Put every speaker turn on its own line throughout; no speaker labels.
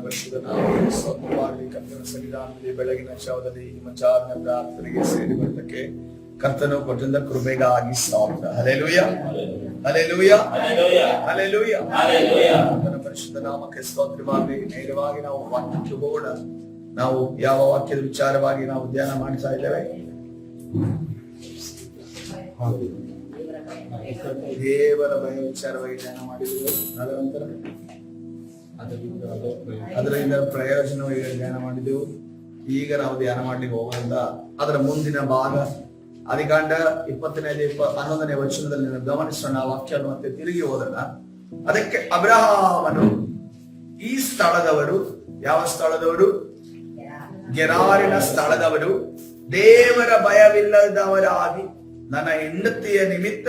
ಪರಿಶುದ್ಧ ನಾಮಕ್ಕೆ ಸ್ತೋತ್ರವಾಗಲಿ. ಕರ್ತನ ಸನ್ನಿಧಾನದಲ್ಲಿ ಬೆಳಗಿನ ಜಾವದಲ್ಲಿ ನಿಮ್ಮ ಚಾರಣ ಪ್ರಾರ್ಥನೆಗೆ ಸೇರಿ ಬರ್ತಕ್ಕೆ ಕರ್ತನು ಕೊಟ್ಟಂತ ಕೃಪೆಗಾಗಿ ಸ್ತೋತ್ರ. Hallelujah, hallelujah, hallelujah. ಕರ್ತನ ಪರಿಶುದ್ಧ ನಾಮಕ್ಕೆ ಸ್ತೋತ್ರವಾಗಲಿ. ನೇರವಾಗಿ ನಾವು ವಾಕ್ಯಕ್ಕೆ ಹೋಗೋಣ. ನಾವು ಯಾವ ವಾಕ್ಯದ ವಿಚಾರವಾಗಿ ನಾವು ಧ್ಯಾನ ಮಾಡ್ತಾ ಇದ್ದೇವೆ? ದೇವರ ಭಯ ವಿಚಾರವಾಗಿ ಧ್ಯಾನ ಮಾಡಿದೆವು. ಅದರ ನಂತರ ಅದರಿಂದ ಪ್ರಯೋಜನವಾಗಿ ಧ್ಯಾನ ಮಾಡಿದೆವು. ಈಗ ನಾವು ಧ್ಯಾನ ಮಾಡ್ಲಿಕ್ಕೆ ಹೋಗೋದ್ರಿಂದ ಅದರ ಮುಂದಿನ ಭಾಗ ಆದಿಕಾಂಡ 11ನೇ ವಚನದಲ್ಲಿ ಗಮನಿಸೋಣ. ಆ ವಾಕ್ಯವನ್ನು ಮತ್ತೆ ತಿರುಗಿ ಓದೋಣ. ಅದಕ್ಕೆ ಅಬ್ರಹಾಮನು, ಈ ಸ್ಥಳದವರು, ಯಾವ ಸ್ಥಳದವರು? ಗೆರಾರಿನ ಸ್ಥಳದವರು, ದೇವರ ಭಯವಿಲ್ಲದವರಾಗಿ ನನ್ನ ಹೆಂಡತಿಯ ನಿಮಿತ್ತ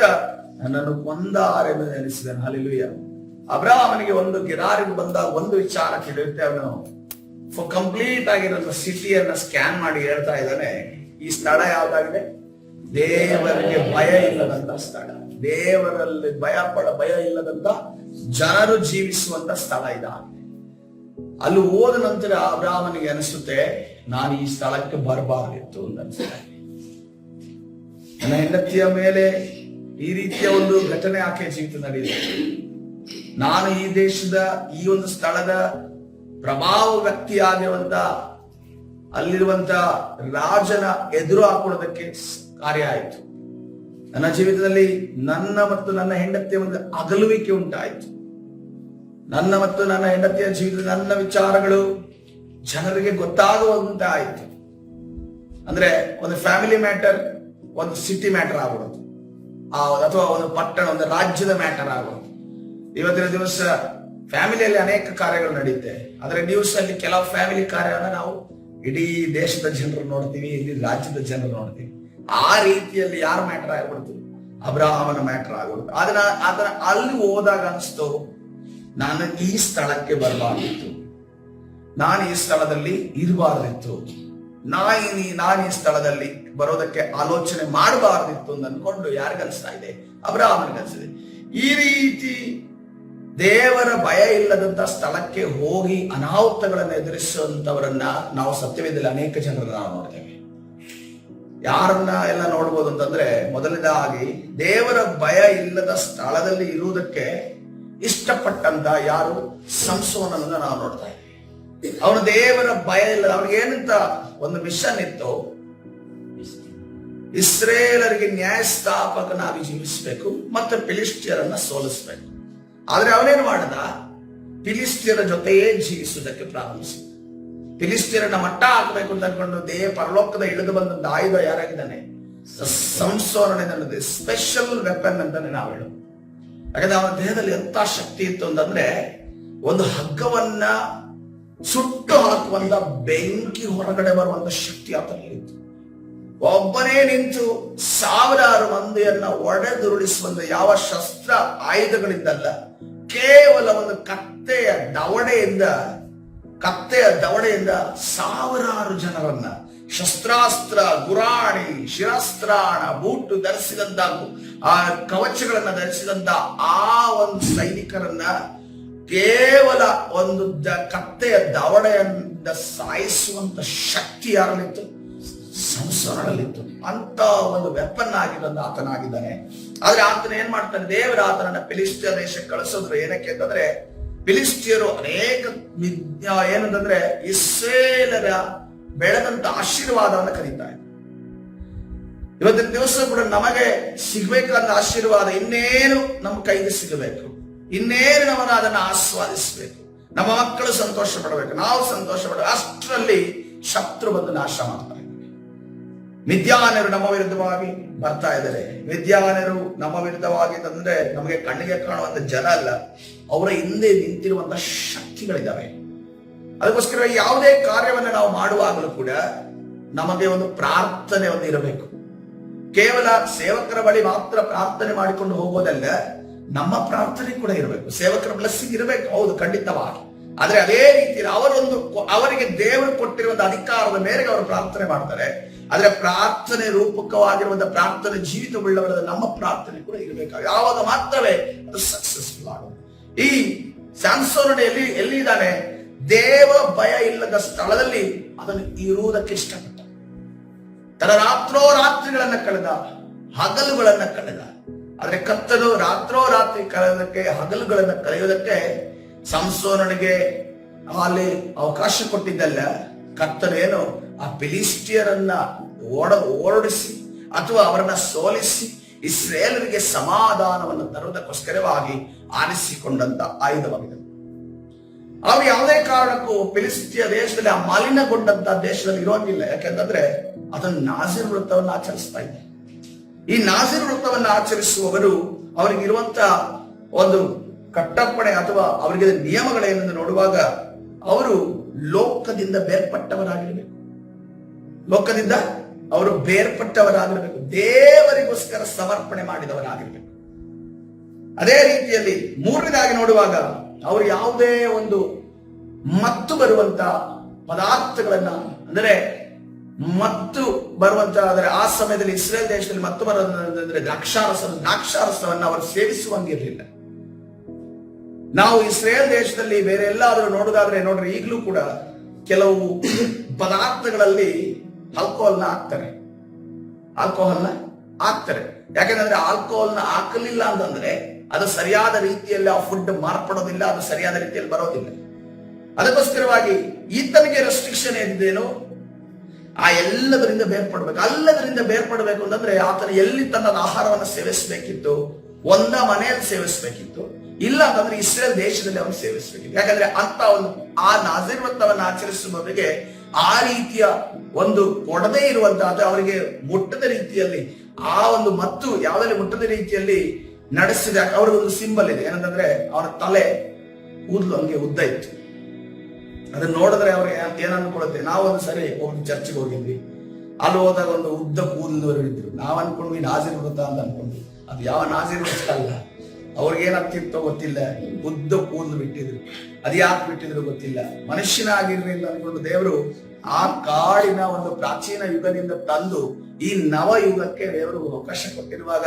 ನನ್ನನ್ನು ಕೊಂದಾರೆಂದು ನೆನೆಸಿದನು. ಹಲ್ಲೆಲೂಯಾ. ಅಬ್ರಹಾಮನಿಗೆ ಒಂದು ಗೆರಾರಿಗೆ ಬಂದಾಗ ಒಂದು ವಿಚಾರ ತಿಳಿಯುತ್ತೆ. ಅವನು ಕಂಪ್ಲೀಟ್ ಆಗಿರೋ ಸಿಟಿಯನ್ನ ಸ್ಕ್ಯಾನ್ ಮಾಡಿ ಹೇಳ್ತಾ ಇದ್ದಾನೆ, ಈ ಸ್ಥಳ ಯಾವ್ದಾಗಿದೆ? ದೇವರಿಗೆ ಭಯ ಇಲ್ಲದಂತ ಸ್ಥಳ, ದೇವರಲ್ಲಿ ಭಯ ಇಲ್ಲದಂತ ಜನರು ಜೀವಿಸುವಂತ ಸ್ಥಳ ಇದಾಗಿದೆ. ಅಲ್ಲಿ ಹೋದ ನಂತರ ಅಬ್ರಹಾಮನಿಗೆ ಅನಿಸುತ್ತೆ, ನಾನು ಈ ಸ್ಥಳಕ್ಕೆ ಬರಬಾರದಿತ್ತು ಅಂತ ಅನಿಸುತ್ತೆ. ನನ್ನ ಹೆಂಡತಿಯ ಮೇಲೆ ಈ ರೀತಿಯ ಒಂದು ಘಟನೆ ಆಕೆ ಜೀವಿತ ನಡೆಯಿದೆ. ನಾನು ಈ ದೇಶದ ಈ ಒಂದು ಸ್ಥಳದ ಪ್ರಭಾವ ವ್ಯಕ್ತಿಯಾಗಿರುವಂತ ಅಲ್ಲಿರುವಂತ ರಾಜನ ಎದುರು ಹಾಕೊಳ್ಳೋದಕ್ಕೆ ಕಾರ್ಯ ಆಯಿತು. ನನ್ನ ಜೀವಿತದಲ್ಲಿ ನನ್ನ ಮತ್ತು ನನ್ನ ಹೆಂಡತಿಯ ಒಂದು ಅಗಲುವಿಕೆ ಉಂಟಾಯಿತು. ನನ್ನ ಮತ್ತು ನನ್ನ ಹೆಂಡತಿಯ ಜೀವಿತದ ನನ್ನ ವಿಚಾರಗಳು ಜನರಿಗೆ ಗೊತ್ತಾಗುವಂತೆ ಆಯಿತು. ಅಂದ್ರೆ ಒಂದು ಫ್ಯಾಮಿಲಿ ಮ್ಯಾಟರ್ ಒಂದು ಸಿಟಿ ಮ್ಯಾಟರ್ ಆಗ್ಬಿಡೋದು, ಅಥವಾ ಒಂದು ಪಟ್ಟಣ, ಒಂದು ರಾಜ್ಯದ ಮ್ಯಾಟರ್ ಆಗೋದು. ಇವತ್ತಿನ ದಿವಸ ಫ್ಯಾಮಿಲಿಯಲ್ಲಿ ಅನೇಕ ಕಾರ್ಯಗಳು ನಡೆಯುತ್ತೆ. ಆದ್ರೆ ನ್ಯೂಸ್ ಅಲ್ಲಿ ಕೆಲವು ಫ್ಯಾಮಿಲಿ ಕಾರ್ಯವನ್ನು ನಾವು ಇಡೀ ದೇಶದ ಜನರು ನೋಡ್ತೀವಿ, ಇಡೀ ರಾಜ್ಯದ ಜನರು ನೋಡ್ತೀವಿ. ಆ ರೀತಿಯಲ್ಲಿ ಯಾರು ಮ್ಯಾಟರ್ ಆಗ್ಬಿಡ್ತು? ಅಬ್ರಹಾಮನ ಮ್ಯಾಟರ್ ಆಗ್ಬಿಡ್ತು. ಅದರ ಅಲ್ಲಿ ಹೋದಾಗ ಅನಿಸ್ತು, ನಾನು ಈ ಸ್ಥಳಕ್ಕೆ ಬರಬಾರ್ದಿತ್ತು, ನಾನು ಈ ಸ್ಥಳದಲ್ಲಿ ಇರಬಾರ್ದಿತ್ತು, ನಾನು ಈ ಸ್ಥಳದಲ್ಲಿ ಬರೋದಕ್ಕೆ ಆಲೋಚನೆ ಮಾಡಬಾರ್ದಿತ್ತು ಅಂತ ಅನ್ಕೊಂಡು ಯಾರಿಗನ್ಸ್ತಾ ಇದೆ? ಅಬ್ರಹಾಮನಿಗನ್ಸಿದೆ. ಈ ರೀತಿ ದೇವರ ಭಯ ಇಲ್ಲದಂತ ಸ್ಥಳಕ್ಕೆ ಹೋಗಿ ಅನಾಹುತಗಳನ್ನು ಎದುರಿಸುವಂತವರನ್ನ ನಾವು ಸತ್ಯವೇದದಲ್ಲಿ ಅನೇಕ ಜನರನ್ನ ನಾವು ನೋಡ್ತೇವೆ. ಯಾರನ್ನ ಎಲ್ಲ ನೋಡ್ಬೋದು ಅಂತಂದ್ರೆ, ಮೊದಲನೇದಾಗಿ ದೇವರ ಭಯ ಇಲ್ಲದ ಸ್ಥಳದಲ್ಲಿ ಇರುವುದಕ್ಕೆ ಇಷ್ಟಪಟ್ಟಂತ ಯಾರು? ಸಂಸೋನನ್ನ ನಾವು ನೋಡ್ತಾ ಇದ್ದೀವಿ. ಅವನು ದೇವರ ಭಯ ಇಲ್ಲ, ಅವ್ರಿಗೆ ಏನಂತ ಒಂದು ಮಿಷನ್ ಇತ್ತು, ಇಸ್ರೇಲರಿಗೆ ನ್ಯಾಯಸ್ಥಾಪಕನಾಗಿ ಜೀವಿಸಬೇಕು ಮತ್ತು ಫಿಲಿಸ್ಟಿಯರನ್ನ ಸೋಲಿಸಬೇಕು. ಆದ್ರೆ ಅವನೇನು ಮಾಡದ? ಫಿಲಿಸ್ಟಿಯರ ಜೊತೆಯೇ ಜೀವಿಸುವುದಕ್ಕೆ ಪ್ರಾರಂಭಿಸಿದ. ಫಿಲಿಸ್ಟಿಯರನ್ನ ಮಟ್ಟ ಹಾಕಬೇಕು ಅಂತ ಅನ್ಕೊಂಡು ಪರಲೋಕದ ಇಳಿದು ಬಂದಂತ ಆಯುಧ ಯಾರಾಗಿದ್ದಾನೆ? ಸಂಸೋನನೇ. ಸ್ಪೆಷಲ್ ವೆಪನ್ ಅಂತಾನೆ ನಾವು ಹೇಳೋದು. ಯಾಕಂದ್ರೆ ಅವನ ದೇಹದಲ್ಲಿ ಎಂತ ಶಕ್ತಿ ಇತ್ತು ಅಂತಂದ್ರೆ, ಒಂದು ಹಗ್ಗವನ್ನ ಸುಟ್ಟು ಹಾಕುವಂತ, ಬೆಂಕಿ ಹೊರಗಡೆ ಬರುವಂತ ಶಕ್ತಿ ಆತನಲ್ಲಿತ್ತು. ಒಬ್ಬನೇ ನಿಂತು ಸಾವಿರಾರು ಮಂದಿಯನ್ನ ಒಡೆದುರುಳಿಸುವಂತ ಯಾವ ಶಸ್ತ್ರ ಆಯುಧಗಳಿಂದಲ್ಲ, ಕೇವಲ ಒಂದು ಕತ್ತೆಯ ದವಡೆಯಿಂದ ಸಾವಿರಾರು ಜನರನ್ನ, ಶಸ್ತ್ರಾಸ್ತ್ರ, ಗುರಾಣಿ, ಶಿರಸ್ತ್ರಾಣ, ಬೂಟು ಧರಿಸಿದಂತ, ಆ ಕವಚಗಳನ್ನ ಧರಿಸಿದಂತ ಆ ಒಂದು ಸೈನಿಕರನ್ನ ಕೇವಲ ಒಂದು ಕತ್ತೆಯ ದವಡೆಯಿಂದ ಸಾಯಿಸುವಂತ ಶಕ್ತಿ ಯಾರಲ್ಲಿತ್ತು? ಸಂಸೋನಲ್ಲಿತ್ತು. ಅಂತ ಒಂದು ವೆಪನ್ ಆಗಿರೋದು ಆತನಾಗಿದ್ದಾನೆ. ಆದ್ರೆ ಆತನ ಏನ್ ಮಾಡ್ತಾನೆ? ದೇವರ ಆತನನ್ನ ಫಿಲಿಸ್ಟಿಯ ದೇಶಕ್ಕೆ ಕಳಿಸೋದ್ರು. ಏನಕ್ಕೆ ಅಂತಂದ್ರೆ, ಫಿಲಿಸ್ಟಿಯರು ಅನೇಕ ಏನಂತಂದ್ರೆ ಇಸ್ರೇಲರ ಬೆಳೆದಂತ ಆಶೀರ್ವಾದವನ್ನು ಕರೀತಾರೆ. ಇವತ್ತಿನ ದಿವಸ ಕೂಡ ನಮಗೆ ಸಿಗ್ಬೇಕಾದ ಆಶೀರ್ವಾದ ಇನ್ನೇನು ನಮ್ಮ ಕೈಗೆ ಸಿಗಬೇಕು, ಇನ್ನೇನು ನಮ್ಮನ್ನ ಅದನ್ನು ಆಸ್ವಾದಿಸಬೇಕು, ನಮ್ಮ ಮಕ್ಕಳು ಸಂತೋಷ ಪಡಬೇಕು, ನಾವು ಸಂತೋಷ ಪಡಬೇಕು. ಅಷ್ಟರಲ್ಲಿ ಶತ್ರು ಬಂದು ನಾಶ ಮಾಡ್ತಾರೆ. ಮಿದ್ಯಾನರು ನಮ್ಮ ವಿರುದ್ಧವಾಗಿ ಬರ್ತಾ ಇದ್ದಾರೆ. ಮಿದ್ಯಾನರು ನಮ್ಮ ವಿರುದ್ಧವಾಗಿ ತಂದ್ರೆ ನಮಗೆ ಕಣ್ಣಿಗೆ ಕಾಣುವಂತ ಜನ ಅಲ್ಲ, ಅವರ ಹಿಂದೆ ನಿಂತಿರುವಂತ ಶಕ್ತಿಗಳಿದ್ದಾವೆ. ಅದಕ್ಕೋಸ್ಕರ ಯಾವುದೇ ಕಾರ್ಯವನ್ನು ನಾವು ಮಾಡುವಾಗಲೂ ಕೂಡ ನಮಗೆ ಒಂದು ಪ್ರಾರ್ಥನೆ ಒಂದು ಇರಬೇಕು. ಕೇವಲ ಸೇವಕರ ಬಳಿ ಮಾತ್ರ ಪ್ರಾರ್ಥನೆ ಮಾಡಿಕೊಂಡು ಹೋಗೋದಲ್ಲ, ನಮ್ಮ ಪ್ರಾರ್ಥನೆ ಕೂಡ ಇರಬೇಕು. ಸೇವಕರ ಬ್ಲೆಸ್ಸಿಂಗ್ ಇರಬೇಕು, ಹೌದು, ಖಂಡಿತವಾಗಿ. ಆದ್ರೆ ಅದೇ ರೀತಿ ಅವರಿಗೆ ದೇವರು ಕೊಟ್ಟಿರುವಂತಹ ಅಧಿಕಾರದ ಮೇರೆಗೆ ಅವರು ಪ್ರಾರ್ಥನೆ ಮಾಡ್ತಾರೆ. ಆದ್ರೆ ಪ್ರಾರ್ಥನೆ ರೂಪಕವಾಗಿರುವಂತಹ ಪ್ರಾರ್ಥನೆ ಜೀವಿತವುಳ್ಳವರಾದ ನಮ್ಮ ಪ್ರಾರ್ಥನೆ ಕೂಡ ಇರಬೇಕು. ಯಾವಾಗ ಮಾತ್ರವೇ ಅದು ಸಕ್ಸಸ್ಫುಲ್ ಆಗೋದು. ಈ ಸ್ಯಾಮ್ಸೋನ್ ಎಲ್ಲಿದ್ದಾನೆ? ದೇವ ಭಯ ಇಲ್ಲದ ಸ್ಥಳದಲ್ಲಿ ಅದನ್ನು ಇರುವುದಕ್ಕೆ ಇಷ್ಟಪಟ್ಟ. ತನ್ನ ರಾತ್ರೋರಾತ್ರಿಗಳನ್ನ ಕಳೆದ, ಹಗಲುಗಳನ್ನ ಕಳೆದ. ಆದ್ರೆ ಕರ್ತನು ರಾತ್ರೋರಾತ್ರಿ ಕಳೆಯೋದಕ್ಕೆ, ಹಗಲುಗಳನ್ನ ಕಳೆಯೋದಕ್ಕೆ ಸಂಸೋನನಿಗೆ ಅಲ್ಲಿ ಅವಕಾಶ ಕೊಟ್ಟಿದ್ದಲ್ಲ. ಕರ್ತನೇನು ಆ ಫಿಲಿಸ್ಟಿಯರನ್ನ ಓಡಿಸಿ ಅಥವಾ ಅವರನ್ನ ಸೋಲಿಸಿ ಇಸ್ರೇಲರಿಗೆ ಸಮಾಧಾನವನ್ನು ತರುವುದಕ್ಕೋಸ್ಕರವಾಗಿ ಆರಿಸಿಕೊಂಡಂತ ಆಯುಧವಾಗಿದೆ. ಅವು ಯಾವುದೇ ಕಾರಣಕ್ಕೂ ಫಿಲಿಸ್ತಿಯ ದೇಶದಲ್ಲಿ, ಆ ಮಲಿನಗೊಂಡಂತ ದೇಶದಲ್ಲಿ ಇರೋಂಗಿಲ್ಲ. ಯಾಕೆಂತಂದ್ರೆ ಅದನ್ನು ನಾಜೀರ್ ವೃತ್ತವನ್ನು ಆಚರಿಸ್ತಾ ಇದೆ. ಈ ನಾಜೀರ್ ವೃತ್ತವನ್ನು ಆಚರಿಸುವವರು ಅವರಿಗಿರುವಂತ ಒಂದು ಕಟ್ಟಪ್ಪಣೆ ಅಥವಾ ಅವರಿಗೆ ನಿಯಮಗಳೇನೆಂದು ನೋಡುವಾಗ ಅವರು ಲೋಕದಿಂದ ಬೇರ್ಪಟ್ಟವರಾಗಿರ್ಬೇಕು. ಲೋಕದಿಂದ ಅವರು ಬೇರ್ಪಟ್ಟವರಾಗಿರ್ಬೇಕು, ದೇವರಿಗೋಸ್ಕರ ಸಮರ್ಪಣೆ ಮಾಡಿದವರಾಗಿರ್ಬೇಕು. ಅದೇ ರೀತಿಯಲ್ಲಿ ಮೂರನೇದಾಗಿ ನೋಡುವಾಗ ಅವರು ಯಾವುದೇ ಒಂದು ಮತ್ತು ಬರುವಂತ ಪದಾರ್ಥಗಳನ್ನ, ಅಂದರೆ ಮತ್ತು ಬರುವಂತ, ಅಂದರೆ ಆ ಸಮಯದಲ್ಲಿ ಇಸ್ರೇಲ್ ದೇಶದಲ್ಲಿ ಮತ್ತು ಬರೋದಂದ್ರೆ ದ್ರಾಕ್ಷಾರಸವನ್ನು ಅವರು ಸೇವಿಸುವಂಗಿರ್ಲಿಲ್ಲ. ನಾವು ಇಸ್ರೇಲ್ ದೇಶದಲ್ಲಿ ಬೇರೆ ಎಲ್ಲಾದರೂ ನೋಡುದಾದ್ರೆ ನೋಡ್ರಿ, ಈಗಲೂ ಕೂಡ ಕೆಲವು ಪದಾರ್ಥಗಳಲ್ಲಿ ಆಲ್ಕೋಹಾಲ್ನ ಹಾಕ್ತಾರೆ. ಯಾಕೆಂದ್ರೆ ಆಲ್ಕೋಹಾಲ್ನ ಹಾಕಲಿಲ್ಲ ಅಂತಂದ್ರೆ ಅದು ಸರಿಯಾದ ರೀತಿಯಲ್ಲಿ ಆ ಫುಡ್ ಮಾರ್ಪಡೋದಿಲ್ಲ, ಅದು ಸರಿಯಾದ ರೀತಿಯಲ್ಲಿ ಬರೋದಿಲ್ಲ. ಅದಕ್ಕೋಸ್ಕರವಾಗಿ ಈತನಿಗೆ ರೆಸ್ಟ್ರಿಕ್ಷನ್ ಏನಿದೇನೋ ಆ ಎಲ್ಲದರಿಂದ ಬೇರ್ಪಡ್ಬೇಕು. ಅಲ್ಲದರಿಂದ ಬೇರ್ಪಡಬೇಕು ಅಂತಂದ್ರೆ ಆತನ ಎಲ್ಲಿ ತನ್ನ ಆಹಾರವನ್ನು ಸೇವಿಸಬೇಕಿತ್ತು, ಒಂದ ಮನೆಯಲ್ಲಿ ಸೇವಿಸಬೇಕಿತ್ತು, ಇಲ್ಲ ಅಂತಂದ್ರೆ ಇಸ್ರೇಲ್ ದೇಶದಲ್ಲಿ ಅವನು ಸೇವಿಸಬೇಕಿತ್ತು. ಯಾಕಂದ್ರೆ ಅಂತ ಒಂದು ಆ ನಾಜೀರ್ ವ್ರತವನ್ನು ಆಚರಿಸುವವರಿಗೆ ಆ ರೀತಿಯ ಒಂದು ಕೊಡದೇ ಇರುವಂತಹ, ಅವರಿಗೆ ಮುಟ್ಟದ ರೀತಿಯಲ್ಲಿ ಆ ಒಂದು ಮತ್ತು ಯಾವುದೇ ಮುಟ್ಟದ ರೀತಿಯಲ್ಲಿ ನಡೆಸಿದ ಅವ್ರಿಗೊಂದು ಸಿಂಬಲ್ ಇದೆ. ಏನಂತಂದ್ರೆ ಅವರ ತಲೆ ಕೂದಲು ಹಂಗೆ ಉದ್ದ ಇತ್ತು. ಅದನ್ನ ನೋಡಿದ್ರೆ ಅವ್ರಿಗೆ ಏನ್ ಅನ್ಕೊಳ್ಳುತ್ತೆ, ನಾವೊಂದು ಸರಿ ಒಂದು ಚರ್ಚ್ಗೆ ಹೋಗಿದ್ವಿ, ಅಲ್ಲಿ ಹೋದಾಗ ಒಂದು ಉದ್ದ ಕೂದಲದವರು ಇದ್ರು. ನಾವ್ ಅನ್ಕೊಂಡ್ವಿ ನಾಜೀರ್ ವ್ರತ ಅಂತ ಅನ್ಕೊಂಡ್ವಿ. ಅದು ಯಾವ ನಾಜೀರ್ ವ್ರತ ಅಲ್ಲ. ಅವ್ರಿಗೇನಾಗ್ತಿತ್ತೋ ಗೊತ್ತಿಲ್ಲ, ಉದ್ದ ಕೂದಲು ಬಿಟ್ಟಿದ್ರು. ಅದು ಯಾಕೆ ಬಿಟ್ಟಿದ್ರು ಗೊತ್ತಿಲ್ಲ. ಮನುಷ್ಯನಾಗಿರ್ಲಿಲ್ಲ ಅನ್ಕೊಂಡು ದೇವರು ಆ ಕಾಡಿನ ಒಂದು ಪ್ರಾಚೀನ ಯುಗದಿಂದ ತಂದು ಈ ನವ ಯುಗಕ್ಕೆ ದೇವರು ಅವಕಾಶ ಕೊಟ್ಟಿರುವಾಗ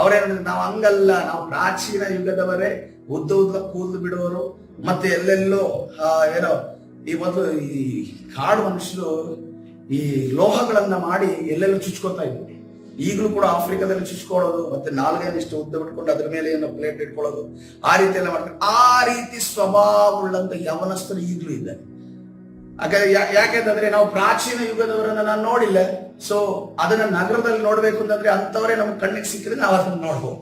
ಅವರೇನಂದ್ರೆ, ನಾವು ಹಂಗಲ್ಲ, ನಾವು ಪ್ರಾಚೀನ ಯುಗದವರೇ, ಉದ್ದ ಕೂದಲು ಬಿಡುವರು, ಮತ್ತೆ ಎಲ್ಲೆಲ್ಲೋ ಏನೋ ಈ ಮೊದಲು ಈ ಕಾಡು ಮನುಷ್ಯರು ಈ ಲೋಹಗಳನ್ನ ಮಾಡಿ ಎಲ್ಲೆಲ್ಲೋ ಚುಚ್ಕೋತಾ ಇದ್ರು. ಈಗಲೂ ಕೂಡ ಆಫ್ರಿಕಾದಲ್ಲಿ ಚುಚ್ಕೊಳ್ಳೋದು, ಮತ್ತೆ ನಾಲ್ಗೈದು ಇಷ್ಟು ಉದ್ದ ಬಿಟ್ಕೊಂಡು ಅದ್ರ ಮೇಲೆ ಏನೋ ಪ್ಲೇಟ್ ಇಟ್ಕೊಳ್ಳೋದು, ಆ ರೀತಿ ಎಲ್ಲ ಮಾಡ್ತಾರೆ. ಆ ರೀತಿ ಸ್ವಭಾವವುಳ್ಳಂತ ಯವನಸ್ಥರು ಈಗಲೂ ಇದ್ದಾರೆ. ಯಾಕೆಂತಂದ್ರೆ ನಾವು ಪ್ರಾಚೀನ ಯುಗದವರನ್ನ ನಾನು ನೋಡಿಲ್ಲ. ಸೊ ಅದನ್ನ ನಗರದಲ್ಲಿ ನೋಡ್ಬೇಕು ಅಂತಂದ್ರೆ ಅಂತವರೇ ನಮ್ಗೆ ಕಣ್ಣಿಗೆ ಸಿಕ್ಕಿದ್ರೆ ನಾವು ಅದನ್ನ ನೋಡ್ಬೋದು.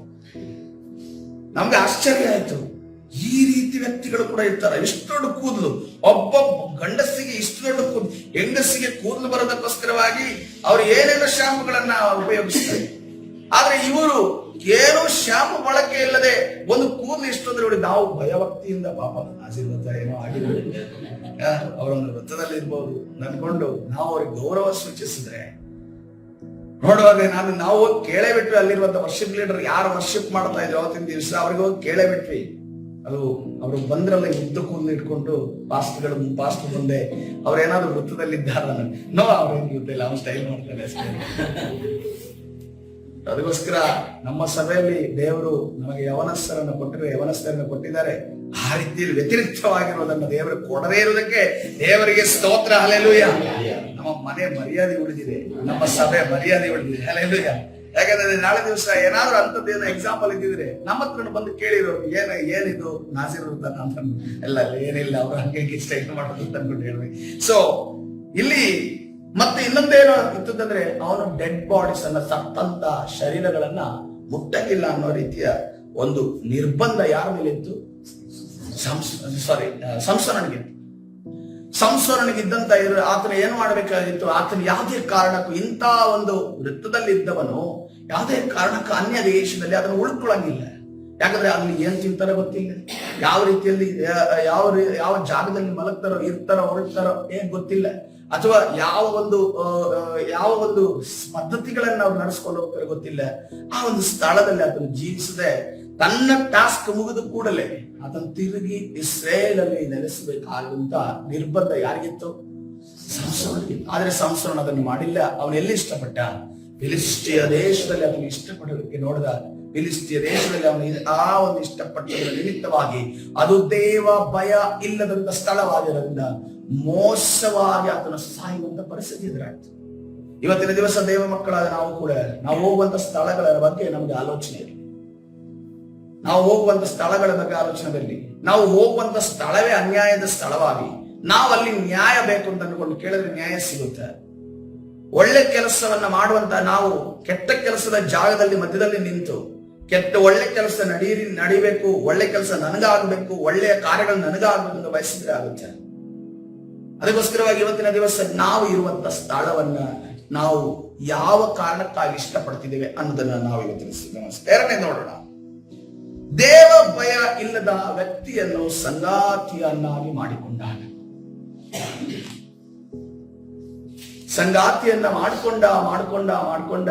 ನಮ್ಗೆ ಆಶ್ಚರ್ಯ ಆಯ್ತು, ಈ ರೀತಿ ವ್ಯಕ್ತಿಗಳು ಕೂಡ ಇರ್ತಾರೆ. ಇಷ್ಟು ದೊಡ್ಡ ಕೂದಲು, ಒಬ್ಬ ಗಂಡಸಿಗೆ ಇಷ್ಟು ದೊಡ್ಡ ಕೂದಲು, ಹೆಂಗಸಿಗೆ ಕೂದಲು ಬರೋದಕ್ಕೋಸ್ಕರವಾಗಿ ಅವ್ರು ಏನೇನೋ ಶಾಂಪುಗಳನ್ನ ಉಪಯೋಗಿಸ್ತಾರೆ. ಆದ್ರೆ ಇವರು ಏನೋ ಶಾಂಪು ಬಳಕೆ ಇಲ್ಲದೆ ಒಂದು ಕೂದಲು ಇಷ್ಟೊಂದು ನೋಡಿ, ನಾವು ಭಯಭಕ್ತಿಯಿಂದ ಪಾಪ ನಾಜೀರ್ ವ್ರತ ಏನೋ ಆಗಿದೆ, ಅವರೊಂದು ವ್ರತದಲ್ಲಿ ಇರ್ಬೋದು ನನ್ಕೊಂಡು ನಾವು ಅವ್ರಿಗೆ ಗೌರವ ಸೂಚಿಸಿದ್ರೆ ನೋಡುವಾಗ ನಾವು ಹೋಗಿ ಕೇಳೇ ಬಿಟ್ವಿ. ಅಲ್ಲಿರುವಂತ ವರ್ಷಿಪ್ ಲೀಡರ್ ಯಾರು ವರ್ಷಿಪ್ ಮಾಡ್ತಾ ಇದ್ರು ಅವತ್ತಿನ ದಿವಸ ಅವ್ರಿಗೆ ಹೋಗಿ ಕೇಳೇ ಬಿಟ್ವಿ. ಅದು ಅವರು ಬಂದ್ರಲ್ಲ ಉದ್ದ ಕೂದಲು ಇಟ್ಕೊಂಡು ಪಾಸ್ಟರ್ ಮುಂದೆ ಅವ್ರೇನಾದ್ರು ವೃತ್ತದಲ್ಲಿದ್ದಾರ, ನೋ ಅವ್ರೇನು ಗೊತ್ತಿಲ್ಲ, ಅವ್ನು ಸ್ಟೈಲ್ ಮಾಡ್ತಾರೆ ಅಷ್ಟೇ. ಅದಕ್ಕೋಸ್ಕರ ನಮ್ಮ ಸಭೆಯಲ್ಲಿ ದೇವರು ನಮಗೆ ಯವನಸ್ಥರನ್ನು ಕೊಟ್ಟಿದ್ದಾರೆ. ಆ ರೀತಿಯಲ್ಲಿ ವ್ಯತಿರಿಕ್ತವಾಗಿರೋದನ್ನ ದೇವರು ಕೊಡದೇ ಇರುವುದಕ್ಕೆ ದೇವರಿಗೆ ಸ್ತೋತ್ರ. ಹಲ್ಲೆಲೂಯ. ನಮ್ಮ ಮನೆ ಮರ್ಯಾದೆ ಉಳಿದಿದೆ, ನಮ್ಮ ಸಭೆ ಮರ್ಯಾದೆ ಉಳಿದಿದೆ. ಹಲ್ಲೆಲೂಯ. ಯಾಕಂದ್ರೆ ನಾಳೆ ದಿವಸ ಏನಾದ್ರು ಅಂತದ್ದೇನೋ ಎಕ್ಸಾಂಪಲ್ ಇದ್ದಿದ್ರೆ ನಮ್ಮ ಹತ್ರ ಬಂದು ಕೇಳಿರೋರು ಏನಿದು ನಾಜೀರ್ ವ್ರತ ಅಂತ ಎಲ್ಲ ಏನಿಲ್ಲ, ಅವ್ರು ಹಂಗೆ ಸ್ಟೈಲ್ ಮಾಡೋದು ಅಂತ ಅನ್ಕೊಂಡು ಹೇಳ್ಬೇಕು. ಸೊ ಇಲ್ಲಿ ಮತ್ತೆ ಇನ್ನೊಂದೇನೋ ಇತ್ತಂದ್ರೆ ಅವನು ಡೆಡ್ ಬಾಡೀಸ್ ಅನ್ನ, ಸತ್ತಂತ ಶರೀರಗಳನ್ನ ಮುಟ್ಟಂಗಿಲ್ಲ ಅನ್ನೋ ರೀತಿಯ ಒಂದು ನಿರ್ಬಂಧ ಯಾರ ಮೇಲೆ ಇತ್ತು? ಸಂಸೋನನಿಗಿದ್ದಂತ ಆತನ ಏನು ಮಾಡಬೇಕಾಗಿತ್ತು? ಆತನ ಯಾವುದೇ ಕಾರಣಕ್ಕೂ ಇಂಥ ಒಂದು ವೃತ್ತದಲ್ಲಿ ಇದ್ದವನು ಯಾವುದೇ ಕಾರಣಕ್ಕೂ ಅನ್ಯ ದೇಶದಲ್ಲಿ ಅದನ್ನು ಉಳ್ಕೊಳ್ಳಂಗಿಲ್ಲ. ಯಾಕಂದ್ರೆ ಅಲ್ಲಿ ಏನ್ ತಿಂತಾರೋ ಗೊತ್ತಿಲ್ಲ, ಯಾವ ರೀತಿಯಲ್ಲಿ ಯಾವ ಜಾಗದಲ್ಲಿ ಮಲಗ್ತಾರೋ, ಇರ್ತಾರೋ, ಹೊರಡ್ತಾರೋ ಏನ್ ಗೊತ್ತಿಲ್ಲ, ಅಥವಾ ಯಾವ ಒಂದು ಪದ್ಧತಿಗಳನ್ನ ಅವ್ರು ನಡೆಸ್ಕೊಂಡು ಹೋಗ್ತಾರೆ ಗೊತ್ತಿಲ್ಲ. ಆ ಒಂದು ಸ್ಥಳದಲ್ಲಿ ಆತನು ಜೀವಿಸದೆ ತನ್ನ ಟಾಸ್ಕ್ ಮುಗಿದ ಕೂಡಲೇ ಆತನು ತಿರುಗಿ ಇಸ್ರೇಲ್ ಅಲ್ಲಿ ನೆಲೆಸಬೇಕಾದಂತ ನಿರ್ಬಂಧ ಯಾರಿಗಿತ್ತು? ಸಂಸೋನಿಗಿತ್ತು. ಆದ್ರೆ ಸಂಸೋನ ಅದನ್ನು ಮಾಡಿಲ್ಲ. ಅವನು ಎಲ್ಲಿ ಇಷ್ಟಪಟ್ಟ? ಫಿಲಿಸ್ಟಿಯ ದೇಶದಲ್ಲಿ ಅದನ್ನು ಇಷ್ಟಪಡೋದಕ್ಕೆ ನೋಡಿದ. ಫಿಲಿಸ್ತಿಯ ದೇಶದಲ್ಲಿ ಅವನು ಆ ಒಂದು ಇಷ್ಟಪಟ್ಟದರ ನಿಮಿತ್ತವಾಗಿ ಅದು ದೇವ ಭಯ ಇಲ್ಲದಂತ ಸ್ಥಳವಾಗಿರೋದ್ರಿಂದ ಮೋಸವಾಗಿ ಆತನ ಸಾಯುವಂತ ಪರಿಸ್ಥಿತಿ ಎದುರಾಯ್ತು. ಇವತ್ತಿನ ದಿವಸ ದೇವ ಮಕ್ಕಳಾದ ನಾವು ಕೂಡ ನಾವು ಹೋಗುವಂತ ಸ್ಥಳಗಳ ಬಗ್ಗೆ ನಮಗೆ ಆಲೋಚನೆ ಇರಲಿ. ನಾವು ಹೋಗುವಂತ ಸ್ಥಳಗಳ ಬಗ್ಗೆ ಆಲೋಚನೆ ಬರಲಿ. ನಾವು ಹೋಗುವಂತ ಸ್ಥಳವೇ ಅನ್ಯಾಯದ ಸ್ಥಳವಾಗಿ ನಾವು ಅಲ್ಲಿ ನ್ಯಾಯ ಬೇಕು ಅಂತ ಅನ್ಕೊಂಡು ಕೇಳಿದ್ರೆ ನ್ಯಾಯ ಸಿಗುತ್ತೆ. ಒಳ್ಳೆ ಕೆಲಸವನ್ನ ಮಾಡುವಂತ ನಾವು ಕೆಟ್ಟ ಕೆಲಸದ ಜಾಗದಲ್ಲಿ ಮಧ್ಯದಲ್ಲಿ ನಿಂತು ಒಳ್ಳೆ ಕೆಲಸ ನಡಿಬೇಕು, ಒಳ್ಳೆ ಕೆಲಸ ನನಗಾಗಬೇಕು, ಒಳ್ಳೆಯ ಕಾರ್ಯಗಳು ನನಗಾಗಬೇಕು ಅಂತ ಬಯಸಿದ್ರೆ ಆಗುತ್ತೆ. ಅದಕ್ಕೋಸ್ಕರವಾಗಿ ಇವತ್ತಿನ ದಿವಸ ನಾವು ಇರುವಂತ ಸ್ಥಳವನ್ನ ನಾವು ಯಾವ ಕಾರಣಕ್ಕಾಗಿ ಇಷ್ಟಪಡ್ತಿದ್ದೇವೆ ಅನ್ನೋದನ್ನ ನಾವು ಇವತ್ತಿನ ಎರಡನೇ ನೋಡೋಣ. ದೇವ ಭಯ ಇಲ್ಲದ ವ್ಯಕ್ತಿಯನ್ನು ಸಂಗಾತಿಯನ್ನಾಗಿ ಮಾಡಿಕೊಂಡಾಗ, ಸಂಗಾತಿಯನ್ನ ಮಾಡಿಕೊಂಡ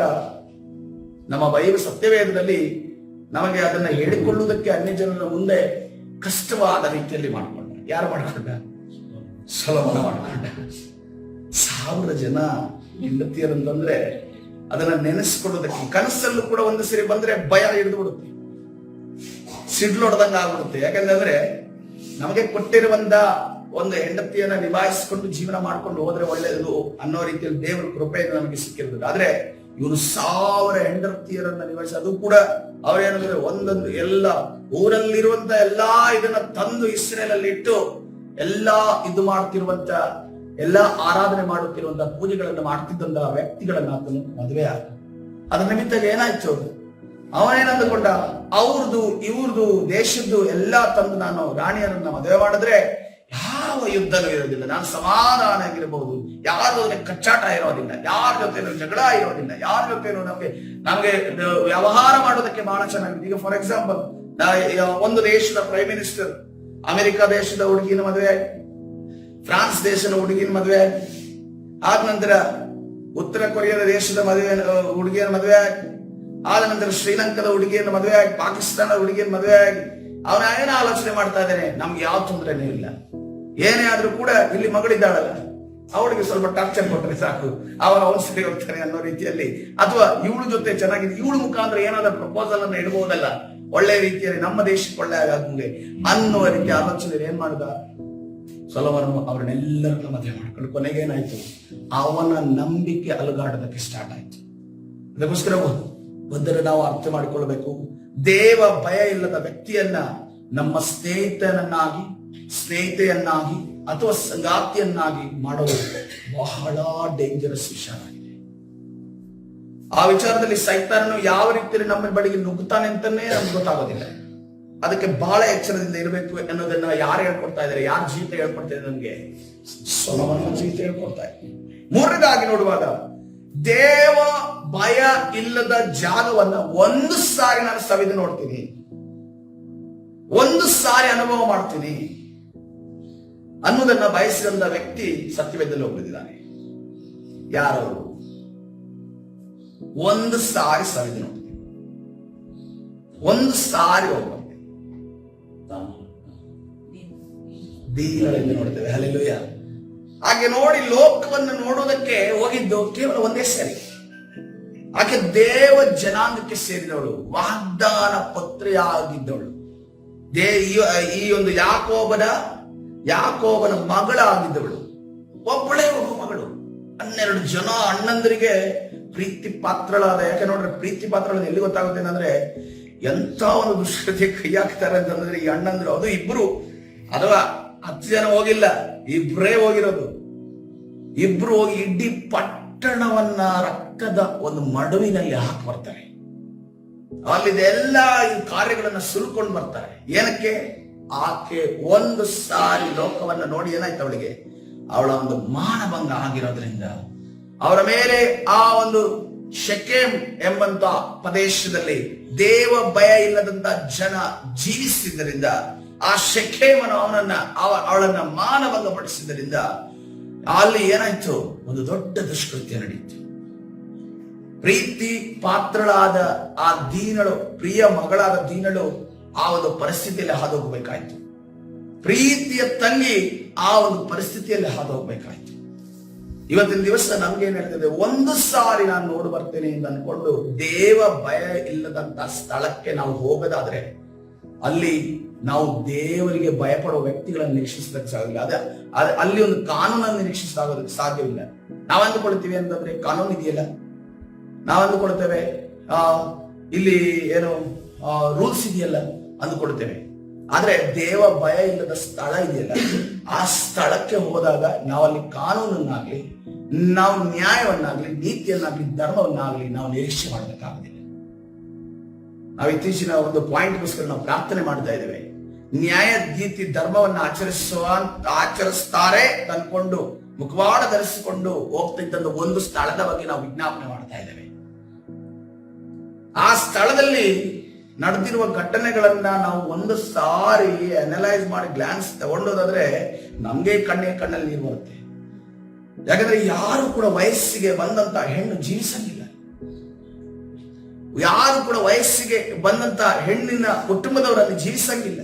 ನಮ್ಮ ಬೈಬಲ್ ಸತ್ಯವೇದದಲ್ಲಿ ನಮಗೆ ಅದನ್ನ ಹೇಳಿಕೊಳ್ಳುವುದಕ್ಕೆ ಅನ್ಯ ಜನರ ಮುಂದೆ ಕಷ್ಟವಾದ ರೀತಿಯಲ್ಲಿ ಮಾಡಿಕೊಂಡ. ಯಾರು ಮಾಡಿಕೊಂಡ? ಸೊಲೊಮೋನ ಮಾಡಿಕೊಂಡ. 1000 ಜನ ಹೆಂಡತಿಯರಂತಂದ್ರೆ ಅದನ್ನ ನೆನೆಸ್ಕೊಳ್ಳೋದಕ್ಕೆ ಕನಸಲ್ಲೂ ಕೂಡ ಒಂದು ಸರಿ ಬಂದ್ರೆ ಭಯ ಹಿಡಿದು ಬಿಡುತ್ತೆ, ಸಿಡ್ಲೊಡ್ದಂಗ ಆಗ್ಬಿಡುತ್ತೆ. ಯಾಕಂದ್ರೆ ನಮಗೆ ಕೊಟ್ಟಿರುವಂತ ಒಂದು ಹೆಂಡತಿಯನ್ನ ನಿಭಾಯಿಸಿಕೊಂಡು ಜೀವನ ಮಾಡ್ಕೊಂಡು ಹೋದ್ರೆ ಒಳ್ಳೆಯದು ಅನ್ನೋ ರೀತಿಯಲ್ಲಿ ದೇವರ ಕೃಪೆಯನ್ನು ನಮಗೆ ಸಿಕ್ಕಿರ್ತದೆ. ಆದ್ರೆ ಇವನು 1000 ಹೆಂಡತಿಯರನ್ನ ನಿಭಾಯಿಸಿ, ಅದು ಕೂಡ ಅವರೇನಂದ್ರೆ ಒಂದೊಂದು ಎಲ್ಲ ಊರಲ್ಲಿರುವಂತ ಎಲ್ಲಾ ಇದನ್ನ ತಂದು ಇಸ್ರೇಲ್ ಅಲ್ಲಿ ಇಟ್ಟು ಎಲ್ಲಾ ಇದು ಮಾಡ್ತಿರುವಂತ ಎಲ್ಲಾ ಆರಾಧನೆ ಮಾಡುತ್ತಿರುವಂತ ಪೂಜೆಗಳನ್ನ ಮಾಡ್ತಿದ್ದಂತ ವ್ಯಕ್ತಿಗಳನ್ನ ಆತನು ಮದುವೆ ಆದ. ಅದ್ರ ನಿಮಿತ್ತ ಏನಾಯ್ತು? ಅವನೇನಂದುಕೊಂಡ, ಅವ್ರದ್ದು ಇವ್ರದ್ದು ದೇಶದ್ದು ಎಲ್ಲಾ ತಂದು ನಾನು ರಾಣಿಯರನ್ನ ಮದುವೆ ಮಾಡಿದ್ರೆ ಯಾವ ಯುದ್ಧನೂ ಇರೋದಿಲ್ಲ, ನಾನು ಸಮಾಧಾನ ಆಗಿರಬಹುದು, ಯಾರ ಜೊತೆ ಕಚ್ಚಾಟ ಇರೋದಿಲ್ಲ, ಯಾರ ಜೊತೆನೂ ಜಗಳ ಇರೋದಿಲ್ಲ, ಯಾರ ಜೊತೆನೂ ನಮ್ಗೆ ವ್ಯವಹಾರ ಮಾಡೋದಕ್ಕೆ ಬಹಳ ಚೆನ್ನಾಗಿದೆ. ಈಗ ಫಾರ್ ಎಕ್ಸಾಂಪಲ್ ಒಂದು ದೇಶದ ಪ್ರೈಮ್ ಮಿನಿಸ್ಟರ್ ಅಮೆರಿಕ ದೇಶದ ಹುಡುಗಿನ ಮದುವೆ ಆಗಿ, ಫ್ರಾನ್ಸ್ ದೇಶದ ಹುಡುಗಿನ ಮದುವೆ ಆಗಿ, ಆದ ನಂತರ ಉತ್ತರ ಕೊರಿಯಾದ ದೇಶದ ಹುಡುಗಿಯರ ಮದುವೆ ಆಗಿ, ಆದ ನಂತರ ಶ್ರೀಲಂಕಾದ ಹುಡುಗಿಯನ್ನು ಮದುವೆ ಆಗಿ, ಪಾಕಿಸ್ತಾನದ ಹುಡುಗಿಯನ್ನು ಮದುವೆ ಆಗಿ, ಅವನ ಏನ ಆಲೋಚನೆ ಮಾಡ್ತಾ ಇದ್ದಾನೆ, ನಮ್ಗೆ ಯಾವ ತೊಂದರೆನೂ ಇಲ್ಲ, ಏನೇ ಆದ್ರೂ ಕೂಡ ಇಲ್ಲಿ ಮಗಳಿದ್ದಾಳಲ್ಲ ಅವಳಿಗೆ ಸ್ವಲ್ಪ ಟಾರ್ಚರ್ ಕೊಟ್ಟರೆ ಸಾಕು, ಅವನು ಸರಿ ಹೋಗ್ತಾನೆ ಅನ್ನೋ ರೀತಿಯಲ್ಲಿ, ಅಥವಾ ಇವಳ ಜೊತೆ ಚೆನ್ನಾಗಿದೆ, ಇವಳ ಮುಖಾಂತರ ಏನಾದ್ರೂ ಪ್ರಪೋಸಲ್ ಅನ್ನ ಇಡಬಹುದಲ್ಲ, ಒಳ್ಳೆ ರೀತಿಯಲ್ಲಿ ನಮ್ಮ ದೇಶಕ್ಕೆ ಒಳ್ಳೆ ಆಗಂಗೆ ಅನ್ನುವ ರೀತಿ ಆಲೋಚನೆ ಏನ್ ಮಾಡಿದ ಸೊಲೊಮೋನನು ಅವರನ್ನೆಲ್ಲರನ್ನ ಮದುವೆ ಮಾಡ್ಕೊಂಡು ಕೊನೆಗೇನಾಯ್ತು, ಅವನ ನಂಬಿಕೆ ಅಲುಗಾಡೋದಕ್ಕೆ ಸ್ಟಾರ್ಟ್ ಆಯ್ತು. ಅದಕ್ಕೋಸ್ಕರ ಒಂದನ್ನು ನಾವು ಅರ್ಥ ಮಾಡಿಕೊಳ್ಳಬೇಕು, ದೇವ ಭಯ ಇಲ್ಲದ ವ್ಯಕ್ತಿಯನ್ನ ನಮ್ಮ ಸ್ನೇಹಿತೆಯನ್ನಾಗಿ ಅಥವಾ ಸಂಗಾತಿಯನ್ನಾಗಿ ಮಾಡೋದು ಬಹಳ ಡೇಂಜರಸ್ ವಿಚಾರ ಆಗಿದೆ. ಆ ವಿಚಾರದಲ್ಲಿ ಸೈತಾನನು ಯಾವ ರೀತಿಯಲ್ಲಿ ನಮ್ಮ ಬಳಿಗೆ ನುಗ್ಗುತ್ತಾನೆ ಅಂತಾನೆ ನಮ್ಗೆ ಗೊತ್ತಾಗೋದಿಲ್ಲ. ಅದಕ್ಕೆ ಬಹಳ ಎಚ್ಚರದಿಂದ ಇರಬೇಕು ಅನ್ನೋದನ್ನ ಯಾರು ಹೇಳ್ಕೊಡ್ತಾ ಇದ್ದಾರೆ, ಯಾರ ಜೀವಿತ ಹೇಳ್ಕೊಡ್ತಾ ಇದ್ದಾರೆ? ನಮ್ಗೆ ಸೊಲೊಮೋನನ ಜೀವಿತ ಹೇಳ್ಕೊಡ್ತಾ ಇದೆ. ಮೂರನೇದಾಗಿ ನೋಡುವಾಗ, ದೇವ ಭಯ ಇಲ್ಲದ ಜಾಗವನ್ನ ಒಂದು ಸಾರಿ ನಾನು ಸವಿದು ನೋಡ್ತೀನಿ, ಒಂದು ಸಾರಿ ಅನುಭವ ಮಾಡ್ತೀನಿ ಅನ್ನೋದನ್ನ ಬಯಸಿದಂತ ವ್ಯಕ್ತಿ ಸತ್ಯವೇದದಲ್ಲಿ ಹೋಗ್ಬಿಟ್ಟಿದ್ದಾನೆ. ಯಾರವರು? ಒಂದು ಸಾರಿ ಸವಿದು ನೋಡ್ತೀನಿ, ಒಂದು ಸಾರಿ ಹೋಗ್ಬರ್ತೇನೆ, ದೀನಳೆಂದು ನೋಡ್ತೇವೆ. ಹಲ್ಲೆಲೂಯ. ಹಾಗೆ ನೋಡಿ ಲೋಕವನ್ನು ನೋಡೋದಕ್ಕೆ ಹೋಗಿದ್ದು ಕೇವಲ ಒಂದೇ ಸರಿ. ಆಕೆ ದೇವ ಜನಾಂಗಕ್ಕೆ ಸೇರಿದವಳು, ವಾಗ್ದಾನ ಪತ್ರಿಯಾಗಿದ್ದವಳು, ಈ ಒಂದು ಯಾಕೋಬನ ಮಗಳಾಗಿದ್ದವಳು, ಒಬ್ಬಳೇ ಒಬ್ಬ ಮಗಳು, 12 ಜನ ಅಣ್ಣಂದರಿಗೆ ಪ್ರೀತಿ ಪಾತ್ರಳಾದ. ಯಾಕೆ ನೋಡ್ರೆ ಪ್ರೀತಿ ಪಾತ್ರಳಾದ ಎಲ್ಲಿ ಗೊತ್ತಾಗುತ್ತೆ ಅಂದ್ರೆ, ಎಂತ ಒಂದು ದುಷ್ಕೃತ್ಯ ಕೈ ಹಾಕ್ತಾರೆ ಅಂತಂದ್ರೆ ಈ ಅಣ್ಣಂದ್ರು, ಅದು ಇಬ್ರು ಅಥವಾ 10 ಜನ ಹೋಗಿಲ್ಲ, ಇಬ್ರೇ ಹೋಗಿರೋದು. ಇಬ್ರು ಹೋಗಿ ಇಡೀ ಪಟ್ಟಣವನ್ನ ರಕ್ತದ ಒಂದು ಮಡುವಿನಲ್ಲಿ ಹಾಕಿ ಬರ್ತಾರೆ. ಅಲ್ಲಿದೆಲ್ಲ ಈ ಕಾರ್ಯಗಳನ್ನ ಸುಲ್ಕೊಂಡು ಬರ್ತಾರೆ. ಏನಕ್ಕೆ? ಆಕೆ ಒಂದು ಸಾರಿ ಲೋಕವನ್ನ ನೋಡಿ ಏನಾಯ್ತು ಅವಳಿಗೆ, ಅವಳ ಒಂದು ಮಾನಭಂಗ ಆಗಿರೋದ್ರಿಂದ ಅವರ ಮೇಲೆ ಆ ಒಂದು ಶೆಕೆಮ್ ಎಂಬಂತ ಪ್ರದೇಶದಲ್ಲಿ ದೇವ ಭಯ ಇಲ್ಲದಂತ ಜನ ಜೀವಿಸಿದ್ದರಿಂದ, ಆ ಶೆಕೆಮನು ಅವಳನ್ನ ಮಾನಭಂಗ ಪಡಿಸಿದ್ದರಿಂದ ಅಲ್ಲಿ ಏನಾಯ್ತು, ಒಂದು ದೊಡ್ಡ ದುಷ್ಕೃತ್ಯ ನಡೆಯಿತು. ಪ್ರೀತಿ ಪಾತ್ರಳಾದ ಆ ದೀನಳು, ಪ್ರಿಯ ಮಗಳಾದ ದೀನಳು ಆ ಒಂದು ಪರಿಸ್ಥಿತಿಯಲ್ಲಿ ಹಾದು ಹೋಗ್ಬೇಕಾಯ್ತು. ಪ್ರೀತಿಯ ತಂಗಿ ಆ ಒಂದು ಪರಿಸ್ಥಿತಿಯಲ್ಲಿ ಹಾದು ಹೋಗ್ಬೇಕಾಯ್ತು. ಇವತ್ತಿನ ದಿವಸ ನಮ್ಗೇನ್ ಹೇಳ್ತದೆ, ಒಂದು ಸಾರಿ ನಾನು ನೋಡಿ ಬರ್ತೇನೆ ಅಂತ ಅನ್ಕೊಂಡು ದೇವ ಭಯ ಇಲ್ಲದಂತ ಸ್ಥಳಕ್ಕೆ ನಾವು ಹೋಗೋದಾದ್ರೆ ಅಲ್ಲಿ ನಾವು ದೇವರಿಗೆ ಭಯಪಡುವ ವ್ಯಕ್ತಿಗಳನ್ನು ನಿರೀಕ್ಷಿಸಲಿಕ್ಕೆ ಸಾಧ್ಯವಿಲ್ಲ. ಅಲ್ಲಿ ಒಂದು ಕಾನೂನನ್ನು ನಿರೀಕ್ಷಿಸಲಾಗೋದಕ್ಕೆ ಸಾಧ್ಯವಿಲ್ಲ. ನಾವ್ ಅಂದುಕೊಳ್ತೀವಿ ಅಂತಂದ್ರೆ ಕಾನೂನು ಇದೆಯಲ್ಲ, ನಾವ್ ಅಂದುಕೊಳ್ತೇವೆ ಇಲ್ಲಿ ಏನು ರೂಲ್ಸ್ ಇದೆಯಲ್ಲ ಅಂದುಕೊಳ್ತೇವೆ. ಆದ್ರೆ ದೇವ ಭಯ ಇಲ್ಲದ ಸ್ಥಳ ಇದೆಯಲ್ಲ, ಆ ಸ್ಥಳಕ್ಕೆ ಹೋದಾಗ ನಾವಲ್ಲಿ ಕಾನೂನನ್ನಾಗ್ಲಿ, ನಾವು ನ್ಯಾಯವನ್ನಾಗ್ಲಿ, ನೀತಿಯನ್ನಾಗ್ಲಿ, ಧರ್ಮವನ್ನಾಗ್ಲಿ ನಾವು ನಿರೀಕ್ಷೆ ಮಾಡಬೇಕಾಗುದಿಲ್ಲ. ನಾವು ಇತ್ತೀಚಿನ ಒಂದು ಪಾಯಿಂಟ್ಗೋಸ್ಕರ ನಾವು ಪ್ರಾರ್ಥನೆ ಮಾಡ್ತಾ ಇದ್ದೇವೆ. ನ್ಯಾಯ ನೀತಿ ಧರ್ಮವನ್ನು ಆಚರಿಸ್ತಾರೆ ತಂದ್ಕೊಂಡು ಮುಖವಾಡ ಧರಿಸಿಕೊಂಡು ಹೋಗ್ತಿದ್ದ ಒಂದು ಸ್ಥಳದ ಬಗ್ಗೆ ನಾವು ವಿಜ್ಞಾಪನೆ ಮಾಡ್ತಾ ಇದ್ದೇವೆ. ಆ ಸ್ಥಳದಲ್ಲಿ ನಡೆದಿರುವ ಘಟನೆಗಳನ್ನ ನಾವು ಒಂದು ಸಾರಿ ಅನಲೈಸ್ ಮಾಡಿ ಗ್ಲಾನ್ಸ್ ತಗೊಂಡೋದಾದ್ರೆ ನಮ್ಗೆ ಕಣ್ಣಲ್ಲಿ ನೀರು ಬರುತ್ತೆ. ಯಾಕಂದ್ರೆ ಯಾರು ಕೂಡ ವಯಸ್ಸಿಗೆ ಬಂದಂತ ಹೆಣ್ಣು ಜೀವಿಸಂಗಿಲ್ಲ. ಯಾರು ಕೂಡ ವಯಸ್ಸಿಗೆ ಬಂದಂತ ಹೆಣ್ಣಿನ ಕುಟುಂಬದವರಲ್ಲಿ ಜೀವಿಸಂಗಿಲ್ಲ.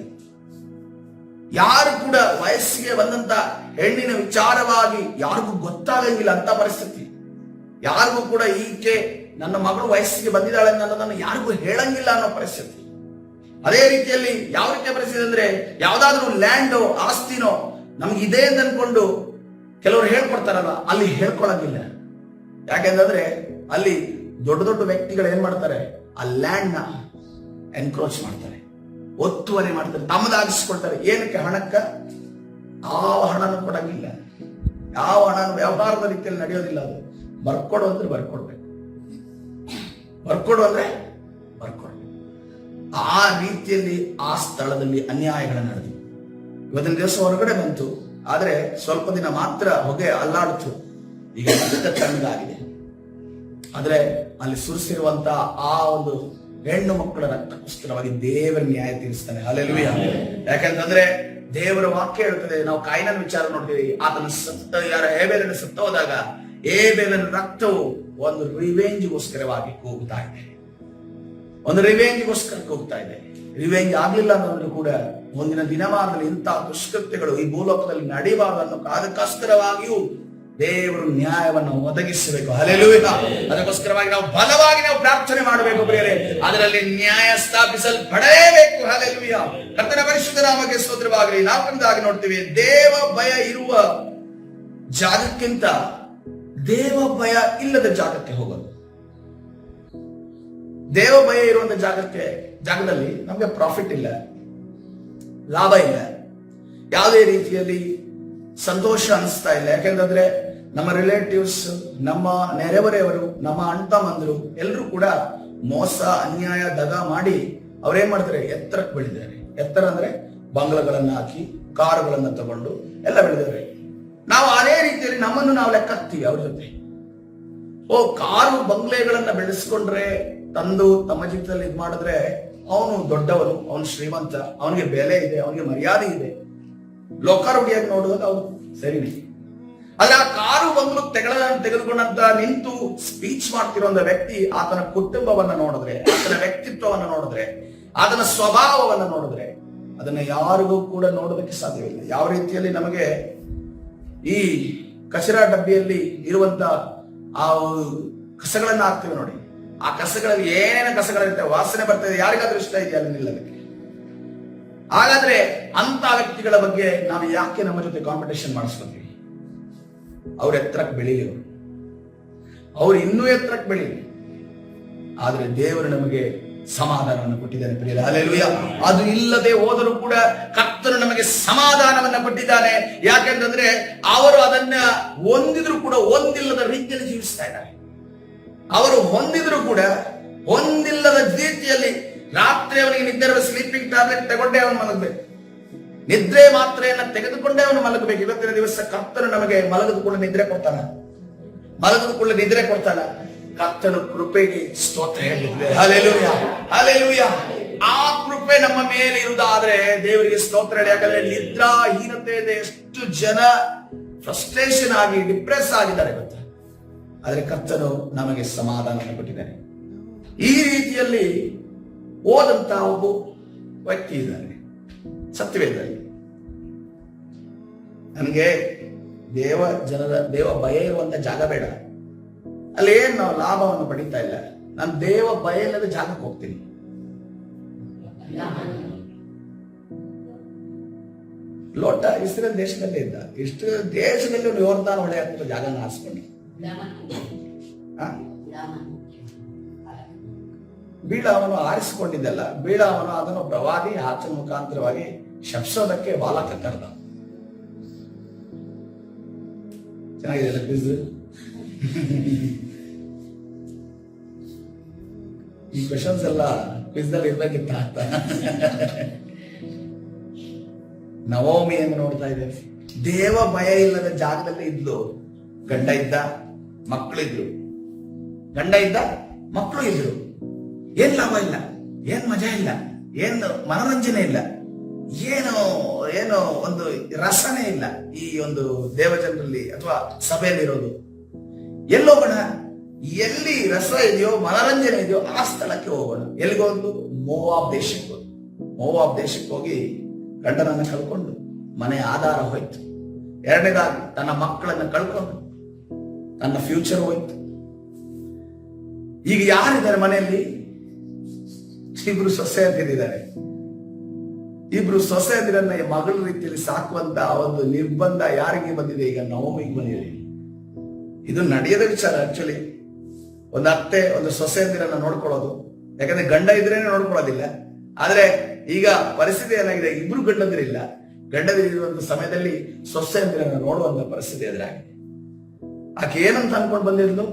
ಯಾರು ಕೂಡ ವಯಸ್ಸಿಗೆ ಬಂದಂತ ಹೆಣ್ಣಿನ ವಿಚಾರವಾಗಿ ಯಾರಿಗೂ ಗೊತ್ತಾಗಂಗಿಲ್ಲ ಅಂತ ಪರಿಸ್ಥಿತಿ. ಯಾರಿಗೂ ಕೂಡ ಈಕೆ ನನ್ನ ಮಗಳು ವಯಸ್ಸಿಗೆ ಬಂದಿದ್ದಾಳೆ ಅನ್ನೋದನ್ನು ಯಾರಿಗೂ ಹೇಳಂಗಿಲ್ಲ ಅನ್ನೋ ಪರಿಸ್ಥಿತಿ. ಅದೇ ರೀತಿಯಲ್ಲಿ ಯಾವ ರೀತಿಯ ಪರಿಸ್ಥಿತಿ ಅಂದ್ರೆ, ಯಾವ್ದಾದ್ರು ಲ್ಯಾಂಡೋ ಆಸ್ತಿನೋ ನಮ್ಗಿದೆ ಅಂತ ಅನ್ಕೊಂಡು ಕೆಲವರು ಹೇಳ್ಕೊಡ್ತಾರಲ್ಲ, ಅಲ್ಲಿ ಹೇಳ್ಕೊಳಂಗಿಲ್ಲ. ಯಾಕೆಂದ್ರೆ ಅಲ್ಲಿ ದೊಡ್ಡ ದೊಡ್ಡ ವ್ಯಕ್ತಿಗಳು ಏನ್ ಮಾಡ್ತಾರೆ, ಆ ಲ್ಯಾಂಡ್ ನ ಎನ್ಕ್ರೋಚ್ ಮಾಡ್ತಾರೆ, ಒತ್ತುವರಿ ಮಾಡ್ತಾರೆ, ತಮ್ಮದಾಗಿಸ್ಕೊಳ್ತಾರೆ. ಏನಕ್ಕೆ? ಹಣಕ್ಕ. ಯಾವ ಹಣನೂ ಕೊಡಂಗಿಲ್ಲ. ಯಾವ ಹಣನೂ ವ್ಯವಹಾರದ ರೀತಿಯಲ್ಲಿ ನಡೆಯೋದಿಲ್ಲ. ಅದು ಬರ್ಕೊಡು ಅಂದ್ರೆ ಬರ್ಕೊಡ್ಬೇಕು, ಬರ್ಕೊಡು ಅಂದ್ರೆ ಬರ್ಕೊಡ್ಬೇಕು. ಆ ರೀತಿಯಲ್ಲಿ ಆ ಸ್ಥಳದಲ್ಲಿ ಅನ್ಯಾಯಗಳು ನಡೆದು ಇವತ್ತಿನ ದಿವಸ ಹೊರಗಡೆ ಬಂತು. ಆದ್ರೆ ಸ್ವಲ್ಪ ದಿನ ಮಾತ್ರ ಹೊಗೆ ಅಲ್ಲಾಡ್ತು, ಈಗ ತಣ್ಣಗಾಗಿದೆ. ಆದ್ರೆ ಅಲ್ಲಿ ಸುರಿಸಿರುವಂತ ಆ ಒಂದು ಹೆಣ್ಣು ಮಕ್ಕಳ ರಕ್ತಕ್ಕೋಸ್ಕರವಾಗಿ ದೇವರ ನ್ಯಾಯ ತೀರಿಸ್ತಾನೆ. ಹಲ್ಲೆಲೂಯಾ. ಯಾಕಂತಂದ್ರೆ ದೇವರ ವಾಕ್ಯ ಹೇಳ್ತದೆ, ನಾವು ಕಾಯಿನ ವಿಚಾರ ನೋಡ್ತೀವಿ, ಆತನ ಹೇಬೇಲನ್ನು ಸತ್ತ ಹೋದಾಗ ಹೇಬೇಲನ ರಕ್ತವು ಒಂದು ರಿವೆಂಜ್ಗೋಸ್ಕರವಾಗಿ ಕೂಗ್ತಾ ಇದೆ, ಒಂದು ರಿವೆಂಜ್ಗೋಸ್ಕರ ಕೂಗ್ತಾ ಇದೆ. ರಿವೆಂಜ್ ಆಗ್ಲಿಲ್ಲ ಅನ್ನೋದ್ರು ಕೂಡ ಮುಂದಿನ ದಿನಮಾನದಲ್ಲಿ ಇಂತಹ ದುಷ್ಕೃತ್ಯಗಳು ಈ ಭೂಲೋಕದಲ್ಲಿ ನಡೆಯಬಾರದು ಅದಕ್ಕೋಸ್ಕರವಾಗಿಯೂ ದೇವರು ನ್ಯಾಯವನ್ನು ಒದಗಿಸಬೇಕು. ಹಲ್ಲೆಲೂಯಾ. ಅದಕ್ಕೋಸ್ಕರವಾಗಿ ನಾವು ಬಲವಾಗಿ ನಾವು ಪ್ರಾರ್ಥನೆ ಮಾಡಬೇಕು ಪ್ರಿಯರೇ. ಅದರಲ್ಲಿ ನ್ಯಾಯ ಸ್ಥಾಪಿಸಲ್ಪಡಲೇಬೇಕು. ಹಲ್ಲೆಲೂಯಾ. ಕರ್ತನ ಪರಿಶುದ್ಧ ನಾಮಕ್ಕೆ ಸ್ತೋತ್ರವಾಗಲಿ. ನಾಲ್ಕನೇದಾಗಿ ನೋಡ್ತೀವಿ, ದೇವ ಭಯ ಇರುವ ಜಾಗಕ್ಕಿಂತ ದೇವ ಭಯ ಇಲ್ಲದ ಜಾಗಕ್ಕೆ ಹೋಗೋದು. ದೇವ ಭಯ ಇರುವಂತ ಜಾಗದಲ್ಲಿ ನಮ್ಗೆ ಪ್ರಾಫಿಟ್ ಇಲ್ಲ, ಲಾಭ ಇಲ್ಲ, ಯಾವುದೇ ರೀತಿಯಲ್ಲಿ ಸಂತೋಷ ಅನಿಸ್ತಾ ಇಲ್ಲ. ಯಾಕೆಂದ್ರೆ ನಮ್ಮ ರಿಲೇಟಿವ್ಸ್, ನಮ್ಮ ನೆರೆಹೊರೆಯವರು, ನಮ್ಮ ಅಣ್ತಮ್ಮಂದ್ರು ಎಲ್ಲರೂ ಕೂಡ ಮೋಸ, ಅನ್ಯಾಯ, ದಗ ಮಾಡಿ ಅವ್ರೇನ್ ಮಾಡ್ತಾರೆ, ಎತ್ತರಕ್ಕೆ ಬೆಳೆದಿದ್ದಾರೆ. ಎತ್ತರ ಅಂದ್ರೆ ಬಂಗ್ಲಗಳನ್ನ ಹಾಕಿ, ಕಾರುಗಳನ್ನ ತಗೊಂಡು ಎಲ್ಲ ಬೆಳೆದಿದ್ದಾರೆ. ನಾವು ಅದೇ ರೀತಿಯಲ್ಲಿ ನಮ್ಮನ್ನು ನಾವು ಲೆಕ್ಕ ಹಾಕ್ತೀವಿ ಅವ್ರ ಜೊತೆ. ಕಾರು ಬಂಗ್ಲೆಗಳನ್ನ ಬೆಳೆಸ್ಕೊಂಡ್ರೆ, ತಂದು ತಮ್ಮ ಜೀವಿತದಲ್ಲಿ ಇದ್ ಮಾಡಿದ್ರೆ ಅವನು ದೊಡ್ಡವನು, ಅವನು ಶ್ರೀಮಂತ, ಅವನಿಗೆ ಬೆಲೆ ಇದೆ, ಅವನಿಗೆ ಮರ್ಯಾದೆ ಇದೆ. ಲೋಕಾರೂಢಿಯಾಗಿ ನೋಡುವಾಗ ಅವನು ಸರಿನೇ. ಆದ್ರೆ ಆ ಕಾರು ಬಂಗ್ಲು ತೆಗೆದುಕೊಂಡಂತ ನಿಂತು ಸ್ಪೀಚ್ ಮಾಡ್ತಿರುವಂತ ವ್ಯಕ್ತಿ ಆತನ ಕುಟುಂಬವನ್ನ ನೋಡಿದ್ರೆ, ಆತನ ವ್ಯಕ್ತಿತ್ವವನ್ನ ನೋಡಿದ್ರೆ, ಆತನ ಸ್ವಭಾವವನ್ನ ನೋಡಿದ್ರೆ ಅದನ್ನ ಯಾರಿಗೂ ಕೂಡ ನೋಡೋದಕ್ಕೆ ಸಾಧ್ಯವಿಲ್ಲ. ಯಾವ ರೀತಿಯಲ್ಲಿ ನಮಗೆ ಈ ಕಚರ ಡಬ್ಬಿಯಲ್ಲಿ ಇರುವಂತ ಆ ಕಸಗಳನ್ನ ಹಾಕ್ತೀವಿ ನೋಡಿ, ಆ ಕಸಗಳಲ್ಲಿ ಏನೇನು ಕಸಗಳಿರ್ತವೆ, ವಾಸನೆ ಬರ್ತದೆ, ಯಾರಿಗಾದ್ರೂ ಇಷ್ಟ ಇದೆಯಾ ಅಲ್ಲಿ ನಿಲ್ಲದಕ್ಕೆ? ಹಾಗಾದ್ರೆ ಅಂತ ವ್ಯಕ್ತಿಗಳ ಬಗ್ಗೆ ನಾವು ಯಾಕೆ ನಮ್ಮ ಜೊತೆ ಕಾಂಪಿಟೇಷನ್ ಮಾಡಿಸ್ಕೊತೀವಿ? ಅವ್ರ ಎತ್ತರಕ್ಕೆ ಬೆಳೀಲಿ, ಅವ್ರು ಇನ್ನೂ ಎತ್ತರಕ್ಕೆ ಬೆಳೀಲಿ. ಆದ್ರೆ ದೇವರು ನಮಗೆ ಸಮಾಧಾನವನ್ನು ಕೊಟ್ಟಿದ್ದಾನೆ ಪ್ರಿಯರೇ. ಹಲ್ಲೆಲೂಯಾ. ಅದು ಇಲ್ಲದೆ ಹೋದರೂ ಕೂಡ ಕರ್ತನು ನಮಗೆ ಸಮಾಧಾನವನ್ನ ಕೊಟ್ಟಿದ್ದಾನೆ. ಯಾಕೆಂತಂದ್ರೆ ಅವರು ಅದನ್ನ ಹೊಂದಿದ್ರು ಕೂಡ ಹೊಂದಿಲ್ಲದ ರೀತಿಯಲ್ಲಿ ಜೀವಿಸ್ತಾ ಇದ್ದಾರೆ. ಅವರು ಹೊಂದಿದ್ರು ಕೂಡ ಹೊಂದಿಲ್ಲದ ರೀತಿಯಲ್ಲಿ ರಾತ್ರಿ ಅವನಿಗೆ ನಿದ್ದೆ ಸ್ಲೀಪಿಂಗ್ ಟ್ಯಾಬ್ಲೆಟ್ ತಗೊಂಡೇ ಅವನು ಮಲಗಬೇಕು, ನಿದ್ರೆ ಮಾತ್ರೆಯನ್ನ ತೆಗೆದುಕೊಂಡೇ ಅವನು ಮಲಗಬೇಕು. ಇವತ್ತಿನ ದಿವಸ ಕರ್ತನು ನಮಗೆ ಮಲಗದುಕೊಳ್ಳ ನಿದ್ರೆ ಕೊಡ್ತಾನ, ಮಲಗದುಕೊಳ್ಳ ನಿದ್ರೆ ಕೊಡ್ತಾನ. ಕರ್ತನು ಕೃಪೆಗೆ ಸ್ತೋತ್ರ ಹೇಳಿದ್ರೆ ಹಲ್ಲೆಲೂಯಾ, ಹಲ್ಲೆಲೂಯಾ. ಆ ಕೃಪೆ ನಮ್ಮ ಮೇಲೆ ಇರುವುದಾದ್ರೆ ದೇವರಿಗೆ ಸ್ತೋತ್ರ ಹೇಳಿ. ಯಾಕಂದ್ರೆ ನಿದ್ರಾಹೀನತೆ ಇದೆ, ಎಷ್ಟು ಜನ ಫ್ರಸ್ಟ್ರೇಷನ್ ಆಗಿ ಡಿಪ್ರೆಸ್ ಆಗಿದ್ದಾರೆ ಗೊತ್ತಾ? ಆದ್ರೆ ಕರ್ತನು ನಮಗೆ ಸಮಾಧಾನವನ್ನು ಕೊಟ್ಟಿದ್ದಾನೆ. ಈ ರೀತಿಯಲ್ಲಿ ಓದಂತ ಒಬ್ಬ ವ್ಯಕ್ತಿ ಇದ್ದಾನೆ ಸತ್ಯವೇದದಲ್ಲಿ. ನನಗೆ ದೇವ ಭಯ ಇರುವಂತ ಜಾಗ ಬೇಡ. ಅಲ್ಲಿ ಏನ್ ನಾವು ಲಾಭವನ್ನು ಪಡಿತಾ ಇಲ್ಲ. ನಾನು ದೇವ ಭಯ ಇಲ್ಲದ ಜಾಗಕ್ಕೆ ಹೋಗ್ತೀನಿ. ಲೋಟ ಇಸ್ರೇಲ್ ದೇಶದಲ್ಲೇ ಇದ್ದ. ಇಷ್ಟು ದೇಶದಲ್ಲಿ ಯೋರ್ದಾನ್ ಹೊಳೆ ಹತ್ತಿರ ಜಾಗನ ಆರಿಸ್ಕೊಂಡು ಬೀಳಾವನು ಆರಿಸಿಕೊಂಡಿದ್ದಲ್ಲ, ಬೀಳಾವನು ಅದನ್ನು ಪ್ರವಾದಿ ಆತನ ಮುಖಾಂತರವಾಗಿ ಶಪ್ಸೋದಕ್ಕೆ ಬಾಲಕ ಕರೆದ. ಚೆನ್ನಾಗಿದೆ ಕ್ವಿಜ್. ಈ ಕ್ವೆಶನ್ಸ್ ಎಲ್ಲ ಕ್ವಿಜ್ ದಲ್ಲಿ ಇರ್ಬೇಕಿತ್ತ ಅಂತ ನವೋಮಿಯನ್ನು ನೋಡ್ತಾ ಇದ್ದೇವೆ. ದೇವ ಭಯ ಇಲ್ಲದ ಜಾಗದಲ್ಲಿ ಇದ್ಲು. ಗಂಡ ಇದ್ದ, ಮಕ್ಕಳಿದ್ರು. ಗಂಡ ಇದ್ದ, ಮಕ್ಕಳು ಇದ್ರು. ಏನ್ ಲಾಭ ಇಲ್ಲ, ಏನ್ ಮಜಾ ಇಲ್ಲ, ಏನು ಮನೋರಂಜನೆ ಇಲ್ಲ, ಏನೋ ಒಂದು ರಸನೆ ಇಲ್ಲ ಈ ಒಂದು ದೇವಜನರಲ್ಲಿ ಅಥವಾ ಸಭೆಯಲ್ಲಿರೋದು. ಎಲ್ಲೋಗೋಣ, ಎಲ್ಲಿ ರಸ ಇದೆಯೋ ಮನೋರಂಜನೆ ಇದೆಯೋ ಆ ಸ್ಥಳಕ್ಕೆ ಹೋಗೋಣ. ಎಲ್ಲಿಗೋದು? ಮೋವಾಬ್ ದೇಶಕ್ಕೆ ಹೋಗಿ. ಮೋವಾಬ್ ದೇಶಕ್ಕೆ ಹೋಗಿ ಗಂಡನನ್ನು ಕಳ್ಕೊಂಡು ಮನೆ ಆಧಾರ ಹೋಯ್ತು. ಎರಡನೇದಾಗಿ ತನ್ನ ಮಕ್ಕಳನ್ನು ಕಳ್ಕೊಂಡು ತನ್ನ ಫ್ಯೂಚರ್ ಹೋಯ್ತು. ಈಗ ಯಾರಿದ್ದಾರೆ ಮನೆಯಲ್ಲಿ? ಇಬ್ರು ಸೊಸೆಯಂದಿರಿದ್ದಾರೆ. ಇಬ್ರು ಸೊಸೆಯಂದಿರನ್ನ ಮಗಳ ರೀತಿಯಲ್ಲಿ ಸಾಕುವಂತ ಒಂದು ನಿರ್ಬಂಧ ಯಾರಿಗೆ ಬಂದಿದೆ? ಈಗ ನವಮಿಗೆ ಬಂದಿದೆ. ಇದು ನಡೆಯದ ವಿಚಾರ. ಆಕ್ಚುಲಿ ಒಂದು ಅತ್ತೆ ಒಂದು ಸೊಸೆಯಂದಿರನ್ನ ನೋಡ್ಕೊಳ್ಳೋದು, ಯಾಕಂದ್ರೆ ಗಂಡ ಇದ್ರೇನೆ ನೋಡ್ಕೊಳ್ಳೋದಿಲ್ಲ. ಆದ್ರೆ ಈಗ ಪರಿಸ್ಥಿತಿ ಏನಾಗಿದೆ, ಇಬ್ರು ಗಂಡಂದಿರಿಲ್ಲ. ಗಂಡದಿರುವಂತ ಸಮಯದಲ್ಲಿ ಸೊಸೆಯಂದಿರನ್ನ ನೋಡುವಂತ ಪರಿಸ್ಥಿತಿ ಎದುರಾಗಿದೆ. ಆಕೆ ಏನಂತ ಅನ್ಕೊಂಡು ಬಂದಿದ್ಲು?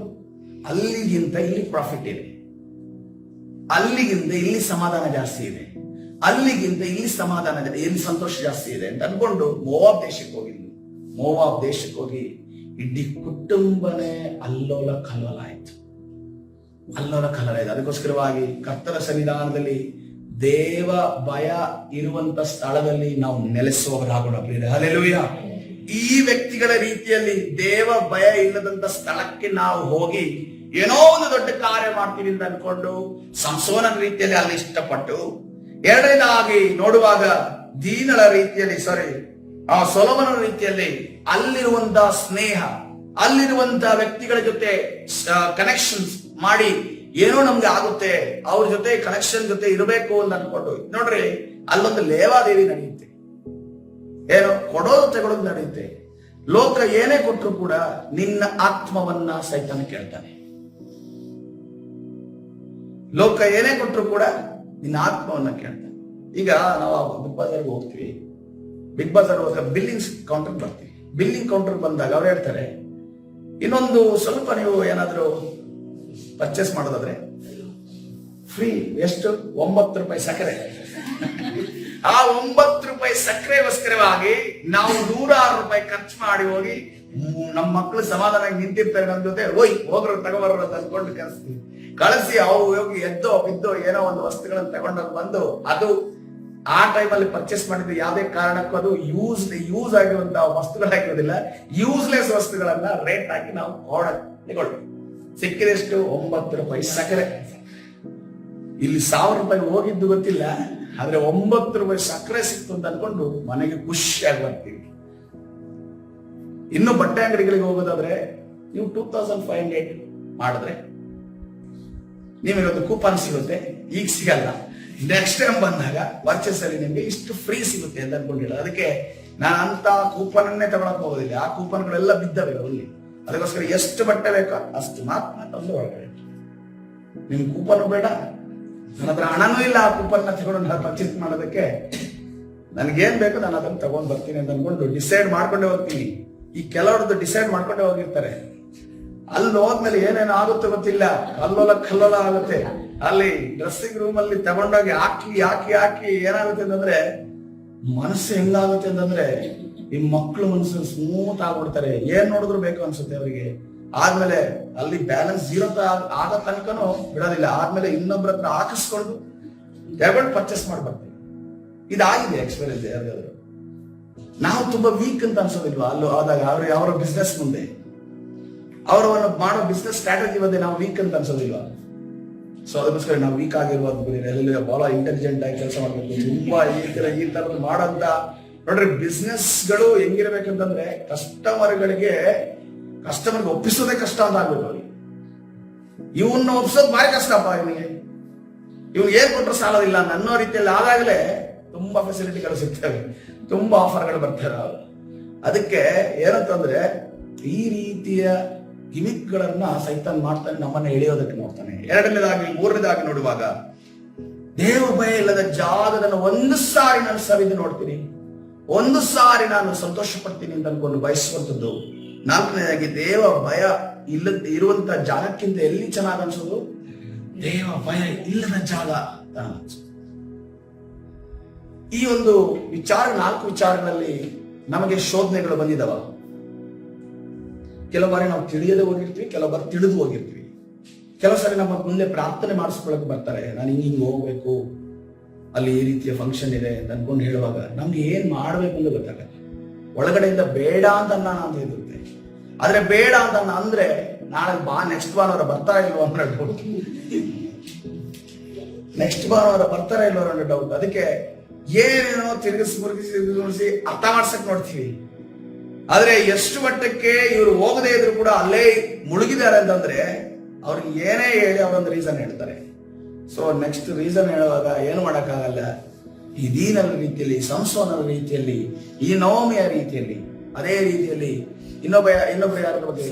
ಅಲ್ಲಿಗಿಂತ ಇಲ್ಲಿ ಪ್ರಾಫಿಟ್ ಇದೆ, ಅಲ್ಲಿಗಿಂತ ಇಲ್ಲಿ ಸಮಾಧಾನ ಜಾಸ್ತಿ ಇದೆ, ಅಲ್ಲಿಗಿಂತ ಇಲ್ಲಿ ಸಮಾಧಾನ ಇಲ್ಲಿ ಸಂತೋಷ ಜಾಸ್ತಿ ಇದೆ ಅಂತ ಅನ್ಕೊಂಡು ಮೋವಾಬ್ ದೇಶಕ್ಕೆ ಹೋಗಿದ್ಲು. ಮೋವಾಬ್ ದೇಶಕ್ಕೆ ಹೋಗಿ ಇಡೀ ಕುಟುಂಬನೇ ಅಲ್ಲೋಲ ಕಲ್ಲೋಲ ಆಯ್ತು. ಅದಕ್ಕೋಸ್ಕರವಾಗಿ ಕರ್ತನ ಸನ್ನಿಧಾನದಲ್ಲಿ ದೇವ ಭಯ ಇರುವಂತ ಸ್ಥಳದಲ್ಲಿ ನಾವು ನೆಲೆಸುವವರಾಗೋಣ. ಹಲ್ಲೆಲೂಯ. ಈ ವ್ಯಕ್ತಿಗಳ ರೀತಿಯಲ್ಲಿ ದೇವ ಭಯ ಇಲ್ಲದಂತ ಸ್ಥಳಕ್ಕೆ ನಾವು ಹೋಗಿ ಏನೋ ಒಂದು ದೊಡ್ಡ ಕಾರ್ಯ ಮಾಡ್ತೀವಿ ಅಂತ ಅನ್ಕೊಂಡು ಸಂಸೋನನ ರೀತಿಯಲ್ಲಿ ಅಲ್ಲಿ ಇಷ್ಟಪಟ್ಟು, ಎರಡನೇದಾಗಿ ನೋಡುವಾಗ ದೀನಳ ರೀತಿಯಲ್ಲಿ ಸೊಲೊಮೋನನ ರೀತಿಯಲ್ಲಿ ಅಲ್ಲಿರುವಂತಹ ಸ್ನೇಹ, ಅಲ್ಲಿರುವಂತಹ ವ್ಯಕ್ತಿಗಳ ಜೊತೆ ಕನೆಕ್ಷನ್ಸ್ ಮಾಡಿ ಏನೋ ನಮ್ಗೆ ಆಗುತ್ತೆ, ಅವ್ರ ಜೊತೆ ಕನೆಕ್ಷನ್ ಜೊತೆ ಇರಬೇಕು ಅಂತ ಅನ್ಕೊಂಡು ನೋಡ್ರಿ, ಅಲ್ಲೊಂದು ಲೇವಾದೇವಿ ನಡೆಯುತ್ತೆ. ಏನೋ ಕೊಡೋದು ತಗೊಳ್ಳೋದು ನಡೆಯುತ್ತೆ. ಲೋಕ ಏನೇ ಕೊಟ್ಟರು ಕೂಡ ನಿನ್ನ ಆತ್ಮವನ್ನ ಸೈತಾನ ಕೇಳ್ತಾನೆ. ಲೋಕ ಏನೇ ಕೊಟ್ಟರು ಕೂಡ ನಿನ್ನ ಆತ್ಮವನ್ನ ಕೇಳ್ತಾನೆ. ಈಗ ನಾವು ಬಿಗ್ ಬಾಜಾರ್ಗೆ ಹೋಗ್ತೀವಿ. ಬಿಗ್ ಬಾಜಾರ್ ಹೋದಾಗ ಬಿಲ್ಲಿಂಗ್ ಕೌಂಟರ್ ಬರ್ತೀವಿ. ಬಿಲ್ಲಿಂಗ್ ಕೌಂಟರ್ ಬಂದಾಗ ಅವ್ರು ಹೇಳ್ತಾರೆ, ಇನ್ನೊಂದು ಸ್ವಲ್ಪ ನೀವು ಏನಾದ್ರು ಪರ್ಚೇಸ್ ಮಾಡೋದಾದ್ರೆ ಫ್ರೀ. ಎಷ್ಟು? 9 ರೂಪಾಯಿ ಸಕ್ಕರೆ. ಆ 9 ರೂಪಾಯಿ ಸಕ್ಕರೆಗೋಸ್ಕರವಾಗಿ ನಾವು 106 ರೂಪಾಯಿ ಖರ್ಚು ಮಾಡಿ ಹೋಗಿ ನಮ್ಮ ಮಕ್ಕಳು ಸಮಾಧಾನ ನಿಂತಿರ್ತಾರೆ ನಮ್ಮ ಜೊತೆ. ಹೋಗ್ರು ತಗೋಬರ್ರು ಅಂತ ಅನ್ಕೊಂಡು ಕಳಿಸಿ ಅವು ಹೋಗಿ ಎದ್ದೋ ಬಿದ್ದೋ ಏನೋ ಒಂದು ವಸ್ತುಗಳನ್ನು ತಗೊಂಡು ಬಂದು ಅದು ಆ ಟೈಮಲ್ಲಿ ಪರ್ಚೇಸ್ ಮಾಡಿದ್ರೆ ಯಾವುದೇ ಕಾರಣಕ್ಕೂ ಅದು ಯೂಸ್ ಆಗಿರುವಂತಹ ವಸ್ತುಗಳಾಗಿರೋದಿಲ್ಲ. ಯೂಸ್ಲೆಸ್ ವಸ್ತುಗಳನ್ನ ರೇಟ್ ಹಾಕಿ ನಾವು ತಗೊಳ್ಳಿ. ಸಿಕ್ಕಿದೆಷ್ಟು? 9 ರೂಪಾಯಿ ಸಕ್ಕರೆ. ಇಲ್ಲಿ 1000 ರೂಪಾಯಿ ಹೋಗಿದ್ದು ಗೊತ್ತಿಲ್ಲ, ಆದ್ರೆ 9 ರೂಪಾಯಿ ಸಕ್ಕರೆ ಸಿಕ್ತು ಅಂತ ಅನ್ಕೊಂಡು ಮನೆಗೆ ಖುಷಿಯಾಗಿ ಬರ್ತೀವಿ. ಇನ್ನು ಬಟ್ಟೆ ಅಂಗಡಿಗಳಿಗೆ ಹೋಗೋದಾದ್ರೆ ನೀವು 2500 ಮಾಡಿದ್ರೆ ನಿಮಗೆ ಒಂದು ಕೂಪನ್ ಸಿಗುತ್ತೆ. ಈಗ ಸಿಗಲ್ಲ, ನೆಕ್ಸ್ಟ್ ಟೈಮ್ ಬಂದಾಗ ಪರ್ಚೇಸ್ ಅಲ್ಲಿ ನಿಮ್ಗೆ ಇಷ್ಟು ಫ್ರೀ ಸಿಗುತ್ತೆ ಅಂತ ಅನ್ಕೊಂಡಿಲ್ಲ. ಅದಕ್ಕೆ ನಾನು ಅಂತ ಕೂಪನ್ ಅನ್ನೇ ತಗೊಳಕ್ ಹೋಗೋದಿಲ್ಲ. ಆ ಕೂಪನ್ಗಳೆಲ್ಲ ಬಿದ್ದವೆ ಅಲ್ಲಿ. ಅದಕ್ಕೋಸ್ಕರ ಎಷ್ಟು ಬಟ್ಟೆ ಬೇಕೋ ಅಷ್ಟು ಮಾತ್ರ ತಂದು ಒಳಗಡೆ. ನಿಮ್ ಕೂಪನ್ ಬೇಡ, ನನ್ನ ಹತ್ರ ಹಣನೂ ಇಲ್ಲ ಆ ಕೂಪನ್ ತಗೊಂಡು ನಾನು ಪರ್ಚೇಸ್ ಮಾಡೋದಕ್ಕೆ. ನನ್ಗೇನ್ ಬೇಕು ನಾನು ಅದನ್ನ ತಗೊಂಡ್ ಬರ್ತೀನಿ ಅಂತ ಅನ್ಕೊಂಡು ಡಿಸೈಡ್ ಮಾಡ್ಕೊಂಡೇ ಹೋಗ್ತೀನಿ. ಈ ಕೆಲವ್ರದ್ದು ಡಿಸೈಡ್ ಮಾಡ್ಕೊಂಡೇ ಹೋಗಿರ್ತಾರೆ. ಅಲ್ಲಿ ಹೋದ್ಮೇಲೆ ಏನೇನು ಆಗುತ್ತೆ ಗೊತ್ತಿಲ್ಲ, ಕಲ್ಲೋಲ ಆಗುತ್ತೆ. ಅಲ್ಲಿ ಡ್ರೆಸ್ಸಿಂಗ್ ರೂಮ್ ಅಲ್ಲಿ ತಗೊಂಡೋಗಿ ಹಾಕಿ ಏನಾಗುತ್ತೆ ಅಂತಂದ್ರೆ ಮನಸ್ಸು ಹೆಂಗಾಗುತ್ತೆ ಅಂತಂದ್ರೆ ಈ ಮಕ್ಕಳು ಮನಸ್ಸು ಸ್ಮೂತ್ ಆಗ್ಬಿಡ್ತಾರೆ. ಏನ್ ನೋಡಿದ್ರು ಬೇಕು ಅನ್ಸುತ್ತೆ ಅವರಿಗೆ. ಆದ್ಮೇಲೆ ಅಲ್ಲಿ ಬ್ಯಾಲೆನ್ಸ್ 0 ಆಗ ತನಕನೂ ಬಿಡೋದಿಲ್ಲ. ಆದ್ಮೇಲೆ ಇನ್ನೊಬ್ರ ಹತ್ರ ಹಾಕಿಸ್ಕೊಂಡು ತಗೊಂಡು ಪರ್ಚೇಸ್ ಮಾಡ್ಬರ್ತೀವಿ. ಇದಾಗಿದೆ ಎಕ್ಸ್ಪೀರಿಯನ್ಸ್. ಯಾವ್ದಾದ್ರು ನಾವು ತುಂಬಾ ವೀಕ್ ಅಂತ ಅನ್ಸೋದಿಲ್ವಾ ಅಲ್ಲೂ ಆದಾಗ ಅವರ ಬಿಸ್ನೆಸ್ ಮುಂದೆ, ಅವರು ಮಾಡೋ ಬಿಸ್ನೆಸ್ ಸ್ಟ್ರಾಟಜಿ ಬಂದೆ ನಾವು ವೀಕ್ ಅಂತ ಅನ್ಸೋದಿಲ್ವಾ? ಸೊ ಅದಕ್ಕೋಸ್ಕರ ನಾವು ವೀಕ್ ಆಗಿರುವಂತ ಬಹಳ ಇಂಟೆಲಿಜೆಂಟ್ ಆಗಿ ಕೆಲಸ ಮಾಡ್ಬೇಕು. ತುಂಬಾ ಈ ತರದ್ದು ಮಾಡೋಂತ ನೋಡ್ರಿ, ಬಿಸ್ನೆಸ್ಗಳು ಹೆಂಗಿರ್ಬೇಕಂತಂದ್ರೆ ಕಸ್ಟಮರ್ಗೆ ಒಪ್ಪಿಸೋದೇ ಕಷ್ಟ ಅಂತ ಆಗ್ಬೇಕು ಅವ್ರಿಗೆ. ಇವನ್ನ ಒಪ್ಸೋದು ಭಾರಿ ಕಷ್ಟಪ್ಪ. ಇವ್ನು ಏನ್ ಕೊಟ್ಟರು ಸಾಲೋದಿಲ್ಲ ಅನ್ನೋ ರೀತಿಯಲ್ಲಿ ಆದಾಗಲೇ ತುಂಬಾ ಫೆಸಿಲಿಟಿಗಳು ಸಿಗ್ತವೆ, ತುಂಬಾ ಆಫರ್ಗಳು ಬರ್ತವೆ. ಅದಕ್ಕೆ ಏನಂತಂದ್ರೆ ಈ ರೀತಿಯ ಗಿಮಿಕ್ಗಳನ್ನ ಸೈತಾನ್ ಮಾಡ್ತಾನೆ, ನಮ್ಮನ್ನ ಎಳೆಯೋದಕ್ಕೆ ನೋಡ್ತಾನೆ. ಮೂರನೇದಾಗಿ ನೋಡುವಾಗ ದೇವ ಭಯ ಇಲ್ಲದ ಜಾಗದನ್ನು ಒಂದು ಸಾರಿ ನಾನು ಸವಿದು ನೋಡ್ತೀನಿ, ಒಂದು ಸಾರಿ ನಾನು ಸಂತೋಷ ಪಡ್ತೀನಿ ಅಂತ ಅನ್ಕೊಂಡು ಬಯಸುವಂಥದ್ದು. ನಾಲ್ಕನೇದಾಗಿ ದೇವ ಭಯ ಇರುವಂತ ಜಾಗಕ್ಕಿಂತ ಎಲ್ಲಿ ಚೆನ್ನಾಗಿ ಅನ್ಸೋದು? ದೇವ ಭಯ ಇಲ್ಲದ ಜಾಗ. ಈ ಒಂದು ನಾಲ್ಕು ವಿಚಾರಗಳಲ್ಲಿ ನಮಗೆ ಶೋಧನೆಗಳು ಬಂದಿದಾವ. ಕೆಲವು ಬಾರಿ ನಾವು ತಿಳಿಯದೆ ಹೋಗಿರ್ತೀವಿ, ಕೆಲವು ಬಾರಿ ತಿಳಿದು ಹೋಗಿರ್ತೀವಿ. ಕೆಲವು ಸಾರಿ ನಮ್ಮ ಮುಂದೆ ಪ್ರಾರ್ಥನೆ ಮಾಡಿಸ್ಕೊಳಕ್ ಬರ್ತಾರೆ, ನಾನು ಹಿಂಗ್ ಹೋಗ್ಬೇಕು, ಅಲ್ಲಿ ಈ ರೀತಿಯ ಫಂಕ್ಷನ್ ಇದೆ ಅಂತ ಅನ್ಕೊಂಡು ಹೇಳುವಾಗ ನಮ್ಗೆ ಏನ್ ಮಾಡ್ಬೇಕು ಅಂತ ಗೊತ್ತಾಗಲ್ಲ. ಒಳಗಡೆಯಿಂದ ಬೇಡ ಅಂತ ಅಂತ ಇರುತ್ತೆ. ಆದ್ರೆ ಬೇಡ ಅಂತ ಅಂದ್ರೆ ನಾಳೆ ನೆಕ್ಸ್ಟ್ ಭಾನುವಾರ ಬರ್ತಾರ ಇಲ್ವೋ ಅನ್ನೋ ಡೌಟ್, ನೆಕ್ಸ್ಟ್ ಭಾನುವಾರ ಬರ್ತಾರ ಇಲ್ವೋ ಅನ್ನೋ ಡೌಟ್. ಅದಕ್ಕೆ ಏನೇನೋ ತಿರುಗಿಸಿ ಅರ್ಥ ಮಾಡ್ಸಕ್ ನೋಡ್ತೀವಿ. ಆದ್ರೆ ಎಷ್ಟು ಮಟ್ಟಕ್ಕೆ ಇವರು ಹೋಗದೇ ಇದ್ರು ಕೂಡ ಅಲ್ಲೇ ಮುಳುಗಿದ್ದಾರೆ ಅಂತಂದ್ರೆ ಅವ್ರಿಗೆ ಏನೇ ಹೇಳಿ ಅವರೊಂದು ರೀಸನ್ ಹೇಳ್ತಾರೆ. ಸೊ ನೆಕ್ಸ್ಟ್ ರೀಸನ್ ಹೇಳುವಾಗ ಏನು ಮಾಡಕ್ಕಾಗಲ್ಲ. ಈ ದೀನನ ರೀತಿಯಲ್ಲಿ, ಸಂಸೋನರ ರೀತಿಯಲ್ಲಿ, ಈ ನವಮಿಯ ರೀತಿಯಲ್ಲಿ, ಅದೇ ರೀತಿಯಲ್ಲಿ ಇನ್ನೊಬ್ಬ ಯಾರ ಬಗ್ಗೆ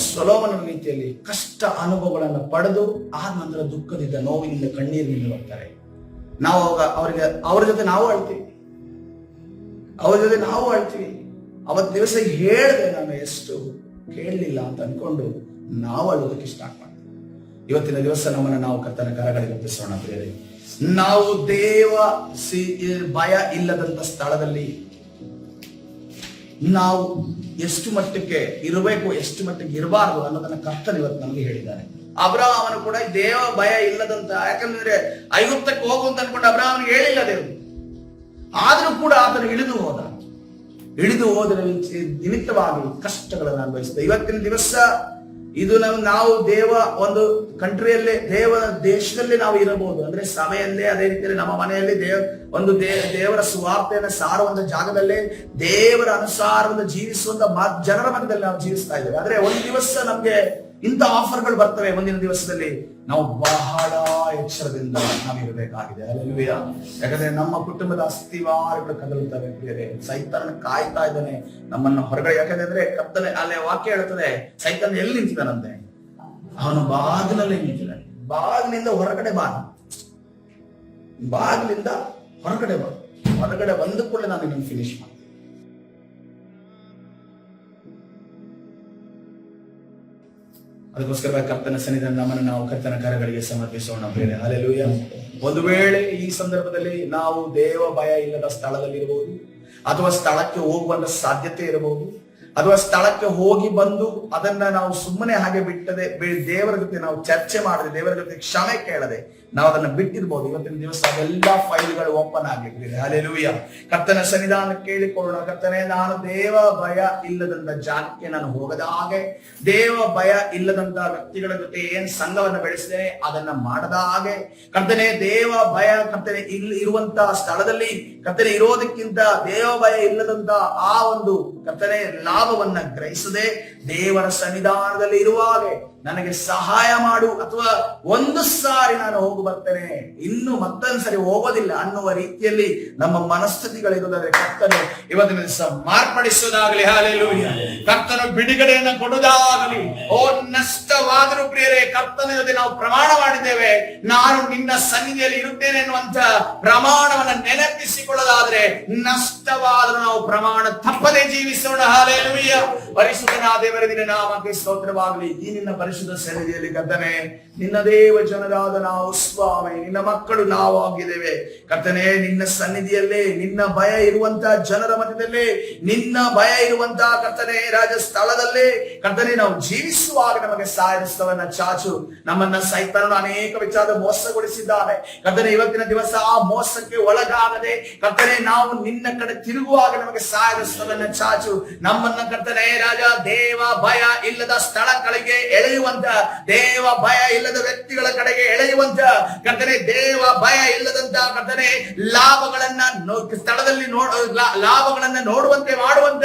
ಸೊಲೋಮನ ರೀತಿಯಲ್ಲಿ ಕಷ್ಟ ಅನುಭವಗಳನ್ನು ಪಡೆದು ಆದ ನಂತರ ದುಃಖದಿಂದ, ನೋವಿನಿಂದ, ಕಣ್ಣೀರಿನಿಂದ ಬರ್ತಾರೆ. ನಾವು ಅವ್ರ ಜೊತೆ ನಾವು ಅಳ್ತೀವಿ, ಅವತ್ತು ದಿವಸ ಹೇಳಿದೆ ನಾನು ಎಷ್ಟು ಕೇಳಲಿಲ್ಲ ಅಂತ ಅನ್ಕೊಂಡು ನಾವು ಅಳೋದಕ್ಕೆ ಸ್ಟಾರ್ಟ್ ಮಾಡ್ತೀವಿ. ಇವತ್ತಿನ ದಿವಸ ನಮ್ಮನ್ನ ನಾವು ಕರ್ತನ ಕರಗಳಿಗೆ ಒಪ್ಪಿಸೋಣ ಪ್ರಿಯರೇ. ನಾವು ದೇವ ಭಯ ಇಲ್ಲದಂತ ಸ್ಥಳದಲ್ಲಿ ನಾವು ಎಷ್ಟು ಮಟ್ಟಕ್ಕೆ ಇರಬೇಕು, ಎಷ್ಟು ಮಟ್ಟಿಗೆ ಇರಬಾರ್ದು ಅನ್ನೋದನ್ನ ಕರ್ತನ ಇವತ್ತು ನಮಗೆ ಹೇಳಿದ್ದಾರೆ. ಅಬ್ರಹಾಮನು ಕೂಡ ದೇವ ಭಯ ಇಲ್ಲದಂತ, ಯಾಕಂದ್ರೆ ಐಗುಪ್ತಕ್ಕೆ ಹೋಗು ಅಂತ ಅನ್ಕೊಂಡು ಅಬ್ರಹಾಮನಿಗೆ ಹೇಳಿಲ್ಲ ದೇವರು. ಆದ್ರೂ ಕೂಡ ಆತನು ಇಳಿದು ಹೋದರ ನಿಮಿತ್ತವಾಗಿ ಕಷ್ಟಗಳನ್ನು ಅನುಭವಿಸಿದ. ಇವತ್ತಿನ ದಿವಸ ಇದು ನಾವು ದೇವ ಒಂದು ಕಂಟ್ರಿಯಲ್ಲಿ, ದೇಶದಲ್ಲಿ ನಾವು ಇರಬಹುದು, ಅಂದ್ರೆ ಸಭೆಯಲ್ಲೇ, ಅದೇ ರೀತಿಯಲ್ಲಿ ನಮ್ಮ ಮನೆಯಲ್ಲಿ ದೇವರ ಸುವಾರ್ತೆಯನ್ನು ಸಾರುವಂತ ಜಾಗದಲ್ಲೇ ದೇವರ ಅನುಸಾರವನ್ನು ಜೀವಿಸುವಂತ ಜನರ ಮಧ್ಯದಲ್ಲಿ ನಾವು ಜೀವಿಸ್ತಾ ಇದ್ದೇವೆ. ಆದ್ರೆ ಒಂದು ದಿವಸ ನಮ್ಗೆ ಇಂಥ ಆಫರ್ಗಳು ಬರ್ತವೆ. ಮುಂದಿನ ದಿವಸದಲ್ಲಿ ನಾವು ಬಹಳ ಎಚ್ಚರದಿಂದ ನಾವಿರಬೇಕಾಗಿದೆ. ಹಲ್ಲೆಲೂಯಾ. ಯಾಕಂದ್ರೆ ನಮ್ಮ ಕುಟುಂಬದ ಅಸ್ಥಿವಾರಗಳು ಕದಲುತ್ತವೆ ಪ್ರಿಯರೇ. ಸೈತಾನ ಕಾಯ್ತಾ ಇದ್ದಾನೆ ನಮ್ಮನ್ನು ಹೊರಗಡೆ. ಯಾಕಂದ್ರೆ ಕರ್ತನೆ ಅಲ್ಲೇ ವಾಕ್ಯ ಹೇಳ್ತದೆ, ಸೈತಾನ ಎಲ್ಲಿ ನಿಂತಿದ್ದಾನಂತೆ? ಅವನು ಬಾಗಿಲಲ್ಲೇ ನಿಂತಿದ್ದಾನೆ. ಬಾಗಿಲಿಂದ ಹೊರಗಡೆ ಬಾಗಿಲಿಂದ ಹೊರಗಡೆ ಬಂದ ಕೂಡಲೇ ನಾನು ಇದನ್ನು ಫಿನಿಶ್ ಮಾಡಿ. ಅದಕ್ಕೋಸ್ಕರ ಕರ್ತನ ಸನ್ನಿಧಾನ ನಮ್ಮನ್ನು ನಾವು ಕರ್ತನ ಕರಗಳಿಗೆ ಸಮರ್ಪಿಸೋಣ ಬೇರೆ. ಹಲ್ಲೆಲೂಯಾ. ಒಂದು ವೇಳೆ ಈ ಸಂದರ್ಭದಲ್ಲಿ ನಾವು ದೇವ ಭಯ ಇಲ್ಲದ ಸ್ಥಳದಲ್ಲಿ ಇರಬಹುದು, ಅಥವಾ ಸ್ಥಳಕ್ಕೆ ಹೋಗುವಂತ ಸಾಧ್ಯತೆ ಇರಬಹುದು, ಅಥವಾ ಸ್ಥಳಕ್ಕೆ ಹೋಗಿ ಬಂದು ಅದನ್ನ ನಾವು ಸುಮ್ಮನೆ ಹಾಗೆ ಬಿಟ್ಟದೆ, ದೇವರ ಜೊತೆ ನಾವು ಚರ್ಚೆ ಮಾಡದೆ, ದೇವರ ಜೊತೆ ಕ್ಷಮೆ ಕೇಳದೆ ನಾವು ಅದನ್ನ ಬಿಟ್ಟಿರ್ಬೋದು. ಇವತ್ತಿನ ದಿವಸ ಅದೆಲ್ಲ ಫೈಲ್ಗಳು ಓಪನ್ ಆಗ್ಲಿಕ್ಕೆ. ಹಲ್ಲೆಲೂಯಾ. ಕರ್ತನ ಸನ್ನಿಧಾನ ಕೇಳಿಕೊಳ್ಳೋಣ. ಕರ್ತನೆ, ನಾನು ದೇವ ಭಯ ಇಲ್ಲದಂತ ಜಾಗಕ್ಕೆ ನಾನು ಹೋಗದ ಹಾಗೆ, ದೇವ ಭಯ ಇಲ್ಲದಂತ ವ್ಯಕ್ತಿಗಳ ಜೊತೆ ಏನ್ ಸಂಘವನ್ನ ಬೆಳೆಸಿದ್ದೇನೆ ಅದನ್ನ ಮಾಡದ ಹಾಗೆ, ಕರ್ತನೆ ದೇವ ಭಯ ಕರ್ತನೆ ಇರುವಂತಹ ಸ್ಥಳದಲ್ಲಿ ಕರ್ತನೆ ಇರೋದಕ್ಕಿಂತ ದೇವ ಭಯ ಇಲ್ಲದಂತ ಆ ಒಂದು ಕರ್ತನೆ ಲಾಭವನ್ನ ಗ್ರಹಿಸದೆ ದೇವರ ಸನ್ನಿಧಾನದಲ್ಲಿ ಇರುವಾಗ ನನಗೆ ಸಹಾಯ ಮಾಡು, ಅಥವಾ ಒಂದು ಸಾರಿ ನಾನು ಹೋಗಿ ಬರ್ತೇನೆ, ಇನ್ನು ಮತ್ತೊಂದು ಸರಿ ಹೋಗೋದಿಲ್ಲ ಅನ್ನುವ ರೀತಿಯಲ್ಲಿ ನಮ್ಮ ಮನಸ್ಥಿತಿಗಳಿರುವುದಾದ್ರೆ ಕರ್ತನು ಇವತ್ತಿನ ದಿವಸ ಮಾರ್ಪಡಿಸುವುದಾಗಲಿ. ಹಲ್ಲೆಲೂಯಾ. ಕರ್ತನು ಬಿಡುಗಡೆಯನ್ನು ಕೊಡುವುದಾಗಲಿ. ಓ ನಷ್ಟವಾದರೂ ಪ್ರಿಯರೇ, ಕರ್ತನ ಜೊತೆ ನಾವು ಪ್ರಮಾಣ ಮಾಡಿದ್ದೇವೆ, ನಾನು ನಿನ್ನ ಸನ್ನಿಧಿಯಲ್ಲಿ ಇರುತ್ತೇನೆ ಎನ್ನುವಂತ ಪ್ರಮಾಣವನ್ನು ನೆನಪಿಸಿಕೊಳ್ಳೋದಾದ್ರೆ ನಷ್ಟವಾದರೂ ನಾವು ಪ್ರಮಾಣ ತಪ್ಪದೆ ಜೀವಿಸೋಣ. ಹಲ್ಲೆಲೂಯಾ. ಪರಿಶುದ್ಧನಾದ ದೇವರ ನಿನ್ನ ನಾಮಕ್ಕೆ ಸ್ತೋತ್ರವಾಗಲಿ. ಈ ನಿನ್ನ ಪರಿಶುದ್ಧ ಸನ್ನಿಧಿಯಲ್ಲಿ ಕರ್ತನೆ, ನಿನ್ನ ದೇವ ಜನರಾದ ನಾವು ಸ್ವಾಮಿ, ನಿನ್ನ ಮಕ್ಕಳು ನಾವು ಆಗಿದ್ದೇವೆ ಕರ್ತನೆ. ನಿನ್ನ ಸನ್ನಿಧಿಯಲ್ಲೇ, ನಿನ್ನ ಭಯ ಇರುವಂತಹ ಜನರ ಮಧ್ಯದಲ್ಲೇ, ನಿನ್ನ ಭಯ ಇರುವಂತಹ ಕರ್ತನೆ ರಾಜ ಸ್ಥಳದಲ್ಲೇ ಕರ್ತನೆ ನಾವು ಜೀವಿಸುವಾಗ ನಮಗೆ ಸಹಾಯಸ್ತವನ್ನ ಚಾಚು. ನಮ್ಮನ್ನ ಸೈತಾನನು ಅನೇಕ ವಿಚಾರ ಮೋಸಗೊಳಿಸಿದ್ದಾನೆ ಕರ್ತನೆ. ಇವತ್ತಿನ ದಿವಸ ಆ ಮೋಸಕ್ಕೆ ಒಳಗಾಗದೆ ಕರ್ತನೆ ನಾವು ನಿನ್ನ ಕಡೆ ತಿರುಗುವಾಗ ನಮಗೆ ಸಹಾಯಸ್ತವನ್ನ ಚಾಚು. ನಮ್ಮನ್ನ ಕರ್ತನೆ ರಾಜ ದೇವ ಭಯ ಇಲ್ಲದ ಸ್ಥಳಗಳಿಗೆ ಎಳೆಯುವಂತ, ದೇವ ಭಯ ಇಲ್ಲ ಇಲ್ಲದ ವ್ಯಕ್ತಿಗಳ ಕಡೆಗೆ ಎಳೆಯುವಂತ ಕರ್ತನೆ, ದೇವ ಭಯ ಇಲ್ಲದಂತ ಕರ್ತನೆ, ಸ್ಥಳದಲ್ಲಿ ಲಾಭಗಳನ್ನ ನೋಡುವಂತೆ ಮಾಡುವಂತ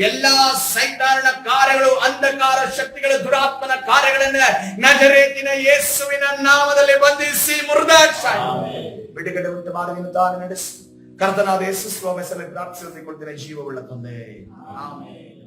ಎಲ್ಲಾ ಸೈತಾನನ ಕಾರ್ಯಗಳು, ಅಂಧಕಾರ ಶಕ್ತಿಗಳ, ದುರಾತ್ಮನ ಕಾರ್ಯಗಳನ್ನ ನಜರೇತಿನ ಯೇಸುವಿನ ನಾಮದಲ್ಲಿ ಬಂಧಿಸಿ ಮುರಿದಾಕ್ಸಾಯಿ ಬಿಡುಗಡೆ ಉಂಟು ಮಾಡಿ ತಾನು ನಡೆಸಿ ಕರ್ತನಾದ ಯೇಸು ಸ್ವಾಮಿ ಹೆಸರಲ್ಲಿ ಪ್ರಾರ್ಥಿಸಿಕೊಳ್ಳುತ್ತೇನೆ, ಜೀವವುಳ್ಳ ತಂದೆ, ಆಮೆನ್.